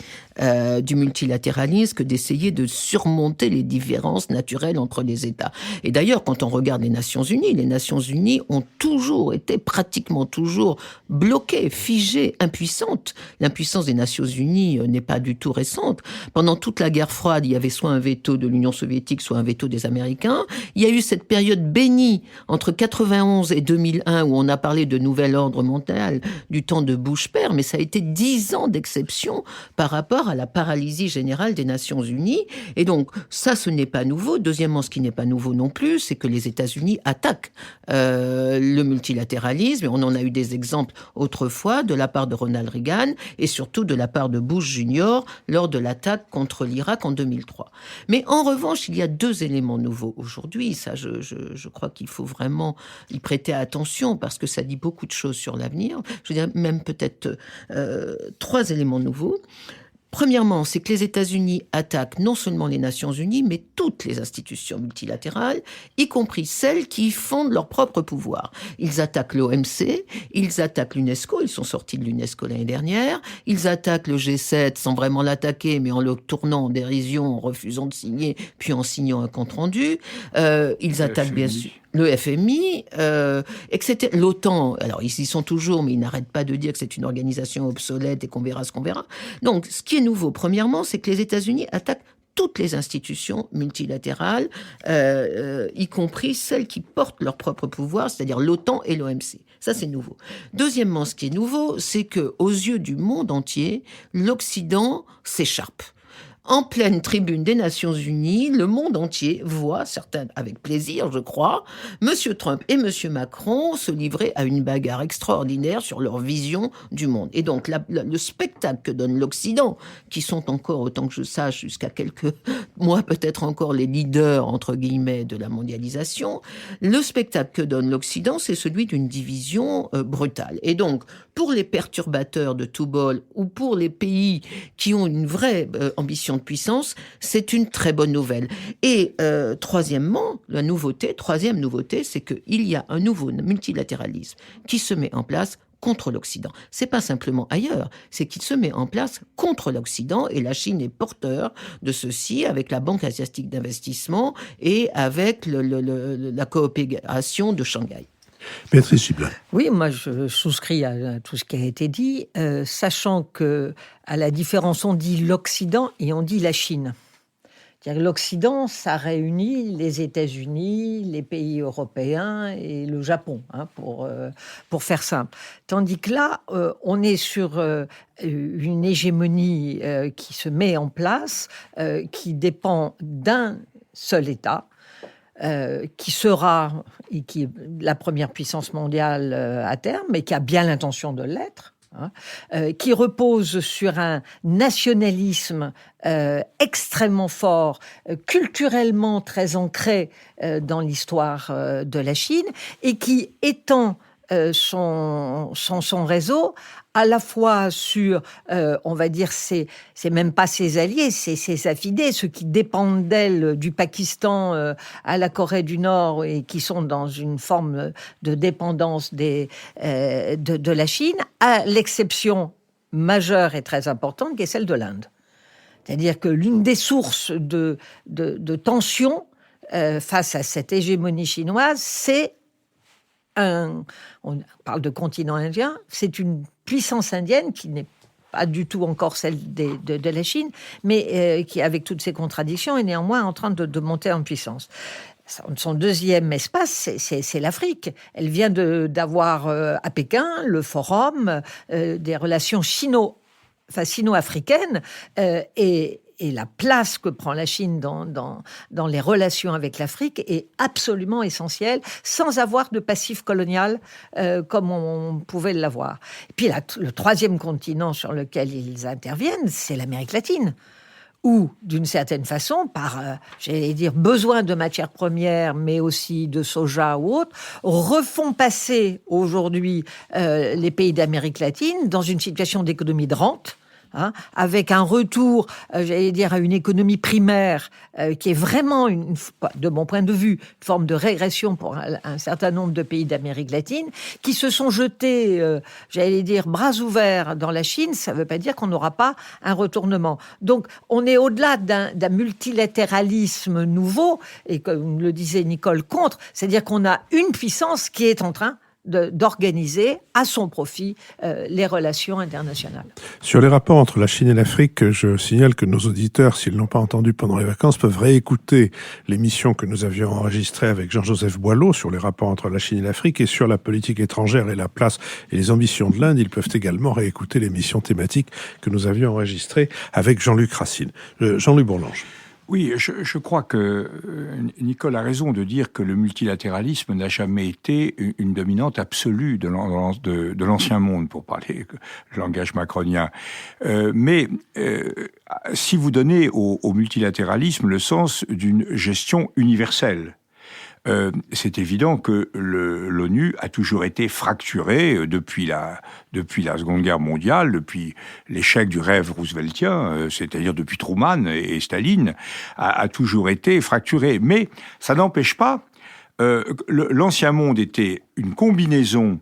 du multilatéralisme que d'essayer de surmonter les différences naturelles entre les États. Et d'ailleurs, quand on regarde les Nations Unies ont toujours été, pratiquement toujours, bloquées, figées, impuissantes. L'impuissance des Nations Unies n'est pas du tout récente. Pendant toute la guerre froide, il y avait soit un veto de l'Union soviétique, soit un veto des Américains. Il y a eu cette période bénie entre 91 et 2001 où on a parlé de nouvel ordre mondial du temps de Bush-père, mais ça a été 10 ans d'exception par rapport à la paralysie générale des Nations Unies. Et donc, ça, ce n'est pas nouveau. Deuxièmement, ce qui n'est pas nouveau non plus, c'est que les États-Unis attaquent le multilatéralisme. Et on en a eu des exemples autrefois de la part de Ronald Reagan et surtout de la part de Bush Junior lors de l'attaque contre l'Irak en 2003. Mais en revanche, il y a deux éléments nouveaux aujourd'hui. Ça, je crois qu'il faut vraiment y prêter attention parce que ça dit beaucoup de choses sur l'avenir. Je dirais même peut-être 3 éléments nouveaux. Premièrement, c'est que les États-Unis attaquent non seulement les Nations Unies, mais toutes les institutions multilatérales, y compris celles qui fondent leur propre pouvoir. Ils attaquent l'OMC, ils attaquent l'UNESCO, ils sont sortis de l'UNESCO l'année dernière, ils attaquent le G7 sans vraiment l'attaquer, mais en le tournant en dérision, en refusant de signer, puis en signant un compte-rendu. Ils attaquent bien sûr le FMI, etc. L'OTAN, alors ils y sont toujours, mais ils n'arrêtent pas de dire que c'est une organisation obsolète et qu'on verra ce qu'on verra. Donc, ce qui est nouveau, premièrement, c'est que les États-Unis attaquent toutes les institutions multilatérales, y compris celles qui portent leur propre pouvoir, c'est-à-dire l'OTAN et l'OMC. Ça, c'est nouveau. Deuxièmement, ce qui est nouveau, c'est que, aux yeux du monde entier, l'Occident s'écharpe. En pleine tribune des Nations Unies, le monde entier voit, certains avec plaisir, je crois, M. Trump et M. Macron se livrer à une bagarre extraordinaire sur leur vision du monde. Et donc, le spectacle que donne l'Occident, qui sont encore, autant que je sache, jusqu'à quelques mois, peut-être encore les leaders, entre guillemets, de la mondialisation, le spectacle que donne l'Occident, c'est celui d'une division brutale. Et donc, pour les perturbateurs de tout bol ou pour les pays qui ont une vraie ambition de puissance, c'est une très bonne nouvelle. Et troisièmement, troisième nouveauté, c'est qu'il y a un nouveau multilatéralisme qui se met en place contre l'Occident. C'est pas simplement ailleurs, c'est qu'il se met en place contre l'Occident et la Chine est porteur de ceci avec la Banque asiatique d'investissement et avec la coopération de Shanghai. Béatrice Gibelin. Oui, moi je souscris à tout ce qui a été dit, sachant que à la différence, on dit l'Occident et on dit la Chine. C'est-à-dire l'Occident, ça réunit les États-Unis, les pays européens et le Japon, pour faire simple. Tandis que là, on est sur une hégémonie qui se met en place, qui dépend d'un seul État, qui sera et qui est la première puissance mondiale à terme, mais qui a bien l'intention de l'être, qui repose sur un nationalisme extrêmement fort, culturellement très ancré dans l'histoire de la Chine, et qui étend son réseau à la fois sur, on va dire, c'est même pas ses alliés, c'est ses affidés, ceux qui dépendent d'elle, du Pakistan à la Corée du Nord, et qui sont dans une forme de dépendance de la Chine, à l'exception majeure et très importante qui est celle de l'Inde. C'est-à-dire que l'une des sources de tension face à cette hégémonie chinoise, c'est on parle de continent indien, c'est une puissance indienne qui n'est pas du tout encore celle de la Chine, mais qui, avec toutes ses contradictions, est néanmoins en train de monter en puissance. Son deuxième espace, c'est l'Afrique. Elle vient d'avoir à Pékin le forum des relations sino-africaines et la place que prend la Chine dans les relations avec l'Afrique est absolument essentielle, sans avoir de passif colonial comme on pouvait l'avoir. Et puis le troisième continent sur lequel ils interviennent, c'est l'Amérique latine, où, d'une certaine façon, par, j'allais dire, besoin de matières premières, mais aussi de soja ou autre, refont passer aujourd'hui les pays d'Amérique latine dans une situation d'économie de rente, avec un retour, j'allais dire, à une économie primaire qui est vraiment, de mon point de vue, une forme de régression pour un certain nombre de pays d'Amérique latine, qui se sont jetés, j'allais dire, bras ouverts dans la Chine. Ça ne veut pas dire qu'on n'aura pas un retournement. Donc, on est au-delà d'un multilatéralisme nouveau, et comme le disait Nicole, contre, c'est-à-dire qu'on a une puissance qui est en train d'organiser à son profit les relations internationales. Sur les rapports entre la Chine et l'Afrique, je signale que nos auditeurs, s'ils ne l'ont pas entendu pendant les vacances, peuvent réécouter l'émission que nous avions enregistrée avec Jean-Joseph Boileau sur les rapports entre la Chine et l'Afrique, et sur la politique étrangère et la place et les ambitions de l'Inde. Ils peuvent également réécouter l'émission thématique que nous avions enregistrée avec Jean-Luc Racine. Jean-Luc Bourlange. Oui, je crois que Nicole a raison de dire que le multilatéralisme n'a jamais été une dominante absolue de l'ancien monde, pour parler le langage macronien. Mais si vous donnez au multilatéralisme le sens d'une gestion universelle, c'est évident que l'ONU a toujours été fracturée depuis la Seconde Guerre mondiale, depuis l'échec du rêve rooseveltien, c'est-à-dire depuis Truman et Staline, a toujours été fracturée. Mais ça n'empêche pas, l'ancien monde était une combinaison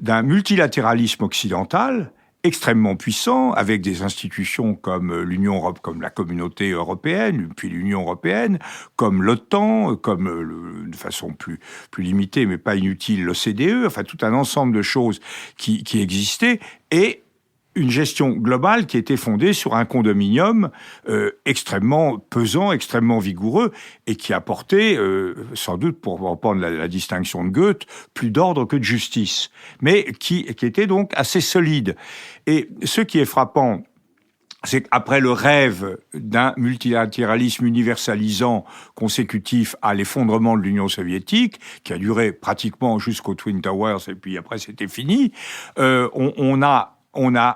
d'un multilatéralisme occidental extrêmement puissant, avec des institutions comme l'Union Européenne, comme la Communauté européenne, puis l'Union européenne, comme l'OTAN, comme de façon plus limitée mais pas inutile l'OCDE, enfin tout un ensemble de choses qui existaient, et une gestion globale qui était fondée sur un condominium extrêmement pesant, extrêmement vigoureux, et qui apportait, sans doute, pour reprendre la distinction de Goethe, plus d'ordre que de justice, mais qui était donc assez solide. Et ce qui est frappant, c'est qu'après le rêve d'un multilatéralisme universalisant consécutif à l'effondrement de l'Union soviétique, qui a duré pratiquement jusqu'aux Twin Towers, et puis après c'était fini, on a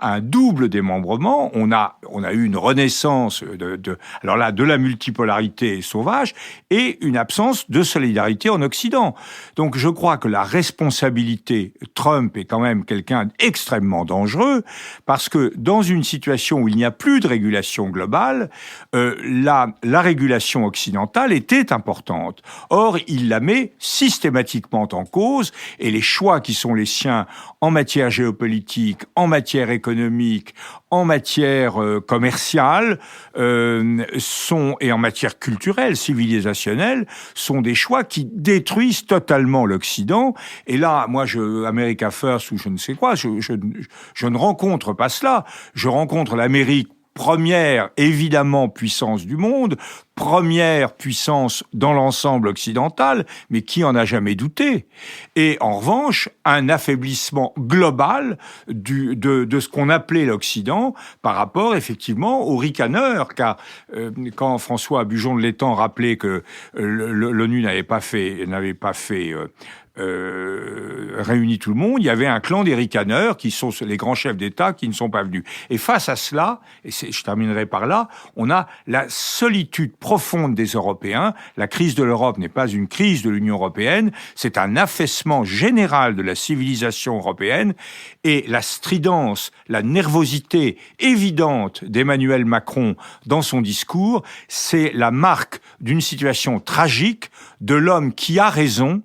un double démembrement, on a eu une renaissance de la multipolarité sauvage et une absence de solidarité en Occident. Donc je crois que la responsabilité, Trump est quand même quelqu'un d'extrêmement dangereux, parce que dans une situation où il n'y a plus de régulation globale, la régulation occidentale était importante. Or, il la met systématiquement en cause, et les choix qui sont les siens en matière géopolitique, en matière économique, en matière commerciale, et en matière culturelle, civilisationnelle, sont des choix qui détruisent totalement l'Occident. Et là, moi, America First ou je ne sais quoi, je ne rencontre pas cela. Je rencontre l'Amérique première, évidemment, puissance du monde, première puissance dans l'ensemble occidental, mais qui en a jamais douté. Et en revanche, un affaiblissement global de ce qu'on appelait l'Occident par rapport, effectivement, aux ricaneurs, car quand François Bujon de l'Étang rappelait que l'ONU n'avait pas fait réuni tout le monde, il y avait un clan des ricaneurs qui sont les grands chefs d'État qui ne sont pas venus. Et face à cela, et je terminerai par là, on a la solitude profonde des Européens. La crise de l'Europe n'est pas une crise de l'Union européenne, c'est un affaissement général de la civilisation européenne, et la stridence, la nervosité évidente d'Emmanuel Macron dans son discours, c'est la marque d'une situation tragique de l'homme qui a raison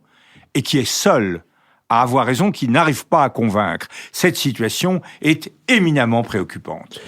et qui est seul à avoir raison, qui n'arrive pas à convaincre. Cette situation est éminemment préoccupante.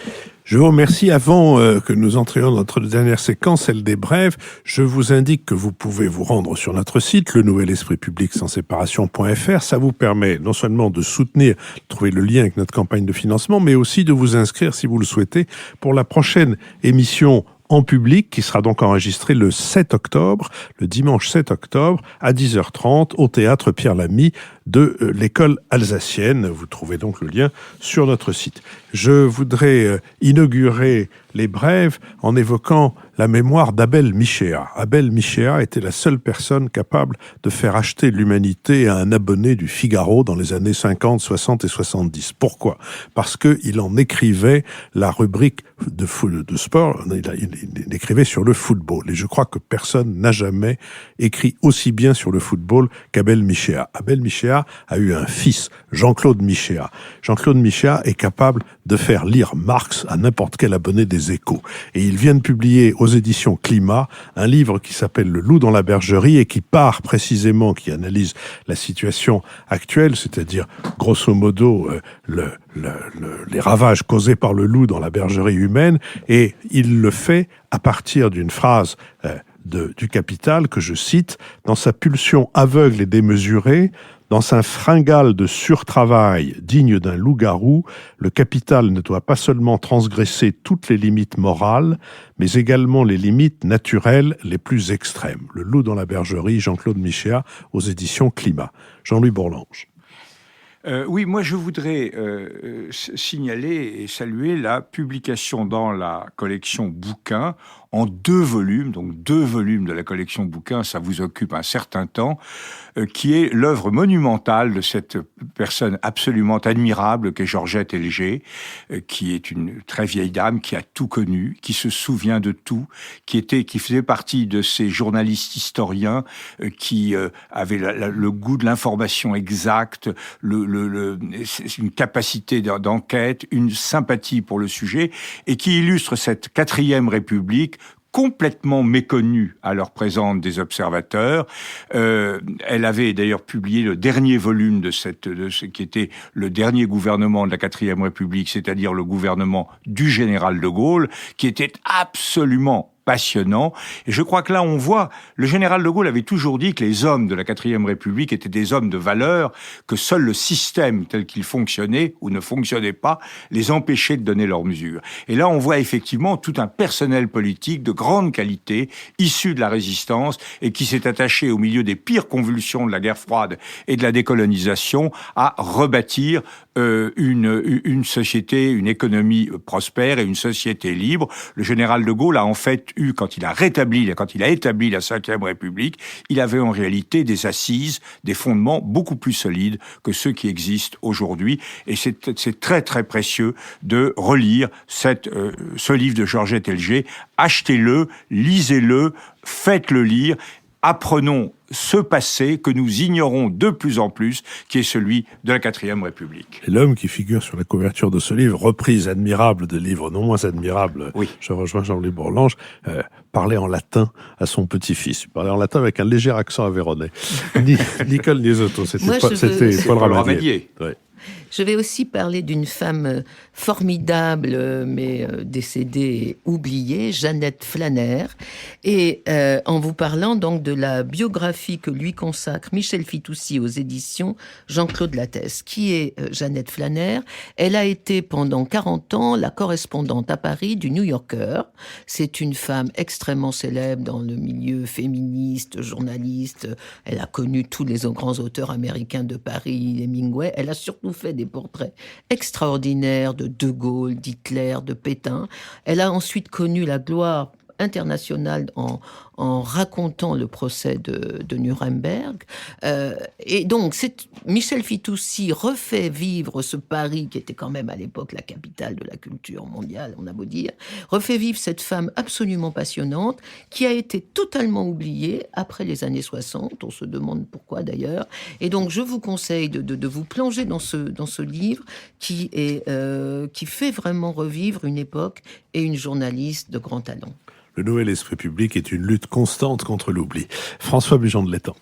Je vous remercie. Avant que nous entrions dans notre dernière séquence, celle des brèves, je vous indique que vous pouvez vous rendre sur notre site, le nouvel esprit public sans séparation.fr. Ça vous permet non seulement de soutenir, de trouver le lien avec notre campagne de financement, mais aussi de vous inscrire, si vous le souhaitez, pour la prochaine émission en public, qui sera donc enregistré le 7 octobre, le dimanche 7 octobre, à 10h30, au théâtre Pierre Lamy de l'école alsacienne. Vous trouvez donc le lien sur notre site. Je voudrais inaugurer les brèves en évoquant la mémoire d'Abel Michéa. Abel Michéa était la seule personne capable de faire acheter l'humanité à un abonné du Figaro dans les années 50, 60 et 70. Pourquoi ? Parce qu'il en écrivait la rubrique de sport, il écrivait sur le football. Et je crois que personne n'a jamais écrit aussi bien sur le football qu'Abel Michéa. Abel Michéa a eu un fils, Jean-Claude Michéa. Jean-Claude Michéa est capable de faire lire Marx à n'importe quel abonné des Échos. Et il vient de publier aux éditions Climat un livre qui s'appelle Le loup dans la bergerie et qui part précisément, qui analyse la situation actuelle, c'est-à-dire grosso modo les ravages causés par le loup dans la bergerie humaine, et il le fait à partir d'une phrase du Capital que je cite: « Dans sa pulsion aveugle et démesurée, dans sa fringale de surtravail digne d'un loup-garou, le Capital ne doit pas seulement transgresser toutes les limites morales, mais également les limites naturelles les plus extrêmes. » Le loup dans la bergerie, Jean-Claude Michéa, aux éditions Climat. Jean-Louis Bourlanges. Oui, moi je voudrais signaler et saluer la publication dans la collection Bouquins en 2 volumes, donc 2 volumes de la collection Bouquins, ça vous occupe un certain temps, qui est l'œuvre monumentale de cette personne absolument admirable qu'est Georgette Elgé, qui est une très vieille dame, qui a tout connu, qui se souvient de tout, qui faisait partie de ces journalistes historiens qui avaient le goût de l'information exacte, une capacité d'enquête, une sympathie pour le sujet, et qui illustre cette 4e République complètement méconnue à l'heure présente des observateurs. Elle avait d'ailleurs publié le dernier volume de ce qui était le dernier gouvernement de la 4e République, c'est-à-dire le gouvernement du général de Gaulle, qui était absolument passionnant. Et je crois que là, on voit, le général de Gaulle avait toujours dit que les hommes de la 4e République étaient des hommes de valeur, que seul le système tel qu'il fonctionnait ou ne fonctionnait pas les empêchait de donner leurs mesures. Et là, on voit effectivement tout un personnel politique de grande qualité, issu de la résistance et qui s'est attaché au milieu des pires convulsions de la guerre froide et de la décolonisation à rebâtir une société, une économie prospère et une société libre. Le général de Gaulle a en fait quand il a établi la 5e République, il avait en réalité des assises, des fondements beaucoup plus solides que ceux qui existent aujourd'hui. Et c'est très très précieux de relire ce livre de Georgette Elgé. Achetez-le, lisez-le, faites-le lire. Apprenons ce passé que nous ignorons de plus en plus, qui est celui de la 4e République. Et l'homme qui figure sur la couverture de ce livre, reprise admirable de livres non moins admirables, oui. Je rejoins Jean-Louis Bourlanges, parlait en latin à son petit-fils. Il parlait en latin avec un léger accent aveyronais. Nicole Niesotto, c'était Paul Ramadier. Ouais. Je vais aussi parler d'une femme formidable, mais décédée et oubliée, Jeannette Flanner. Et en vous parlant donc de la biographie que lui consacre Michel Fitoussi aux éditions Jean-Claude Lattès. Qui est Jeannette Flanner? Elle a été pendant 40 ans la correspondante à Paris du New Yorker. C'est une femme extrêmement célèbre dans le milieu féministe, journaliste. Elle a connu tous les grands auteurs américains de Paris, Hemingway. Elle a surtout fait des portraits extraordinaires de Gaulle, d'Hitler, de Pétain. Elle a ensuite connu la gloire internationale en racontant le procès de Nuremberg. Et donc, Michel Fitoussi refait vivre ce Paris, qui était quand même à l'époque la capitale de la culture mondiale, on a beau dire, refait vivre cette femme absolument passionnante, qui a été totalement oubliée après les années 60. On se demande pourquoi d'ailleurs. Et donc, je vous conseille de vous plonger dans ce livre qui fait vraiment revivre une époque et une journaliste de grand talent. Le nouvel esprit public est une lutte constante contre l'oubli. François Bujon de l'Étang.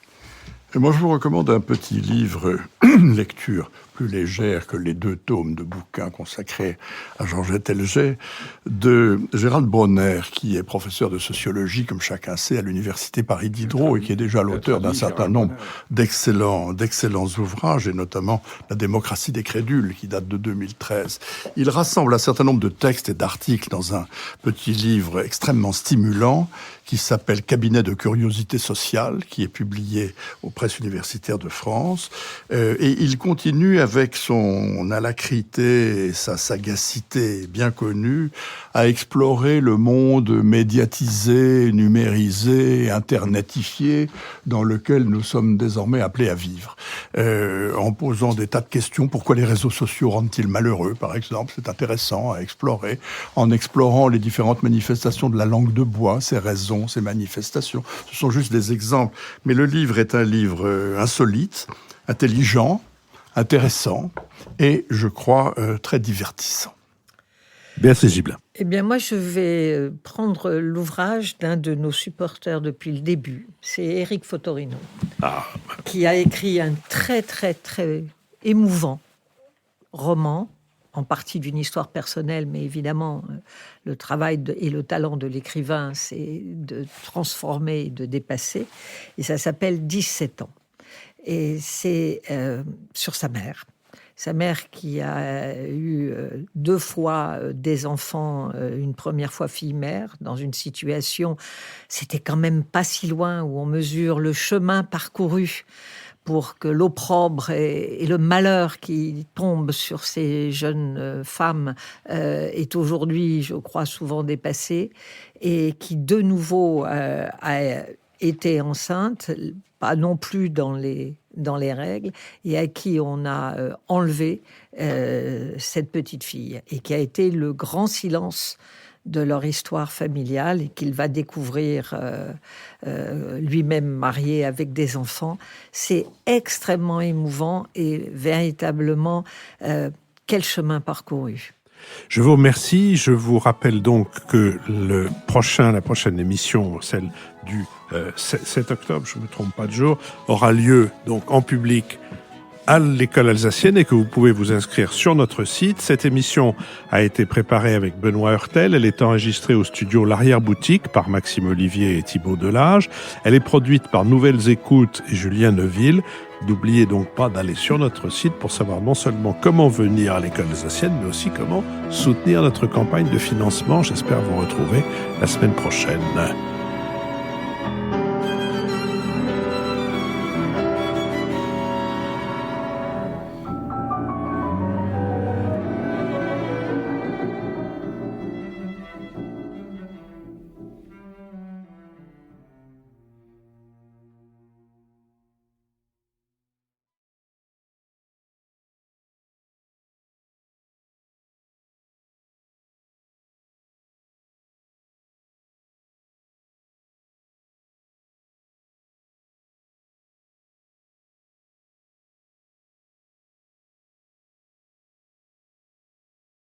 Et moi, je vous recommande un petit livre, lecture plus légère que les 2 tomes de bouquins consacrés à Georgette Helger, de Gérald Bronner, qui est professeur de sociologie, comme chacun sait, à l'université Paris Diderot, et qui est déjà l'auteur d'un certain nombre d'excellents ouvrages, et notamment La démocratie des crédules, qui date de 2013. Il rassemble un certain nombre de textes et d'articles dans un petit livre extrêmement stimulant, qui s'appelle Cabinet de curiosité sociale, qui est publié aux presses universitaires de France. Et il continue avec son alacrité et sa sagacité bien connue à explorer le monde médiatisé, numérisé, internetifié dans lequel nous sommes désormais appelés à vivre. En posant des tas de questions. Pourquoi les réseaux sociaux rendent-ils malheureux, par exemple? C'est intéressant à explorer. En explorant les différentes manifestations de la langue de bois, ses raisons, ses manifestations. Ce sont juste des exemples. Mais le livre est un livre insolite, intelligent, intéressant et, je crois, très divertissant. Béatrice Gibelin. Eh bien, moi, je vais prendre l'ouvrage d'un de nos supporters depuis le début. C'est Éric Fotorino, qui a écrit un très, très, très émouvant roman, en partie d'une histoire personnelle, mais évidemment, le travail et le talent de l'écrivain, c'est de transformer et de dépasser. Et ça s'appelle 17 ans. Et c'est sur sa mère. Sa mère qui a eu 2 fois des enfants, une première fois fille-mère, dans une situation, c'était quand même pas si loin, où on mesure le chemin parcouru pour que l'opprobre et le malheur qui tombe sur ces jeunes femmes est aujourd'hui, je crois, souvent dépassé, et qui de nouveau a été enceinte, pas non plus dans les règles, et à qui on a enlevé cette petite fille, et qui a été le grand silence de leur histoire familiale, et qu'il va découvrir lui-même marié avec des enfants. C'est extrêmement émouvant et véritablement quel chemin parcouru. Je vous remercie. Je vous rappelle donc que la prochaine émission, celle du 7 octobre, je ne me trompe pas de jour, aura lieu donc en public à l'école alsacienne et que vous pouvez vous inscrire sur notre site. Cette émission a été préparée avec Benoît Hurtel. Elle est enregistrée au studio L'Arrière-Boutique par Maxime Olivier et Thibaut Delage. Elle est produite par Nouvelles Écoutes et Julien Neuville. N'oubliez donc pas d'aller sur notre site pour savoir non seulement comment venir à l'école alsacienne, mais aussi comment soutenir notre campagne de financement. J'espère vous retrouver la semaine prochaine.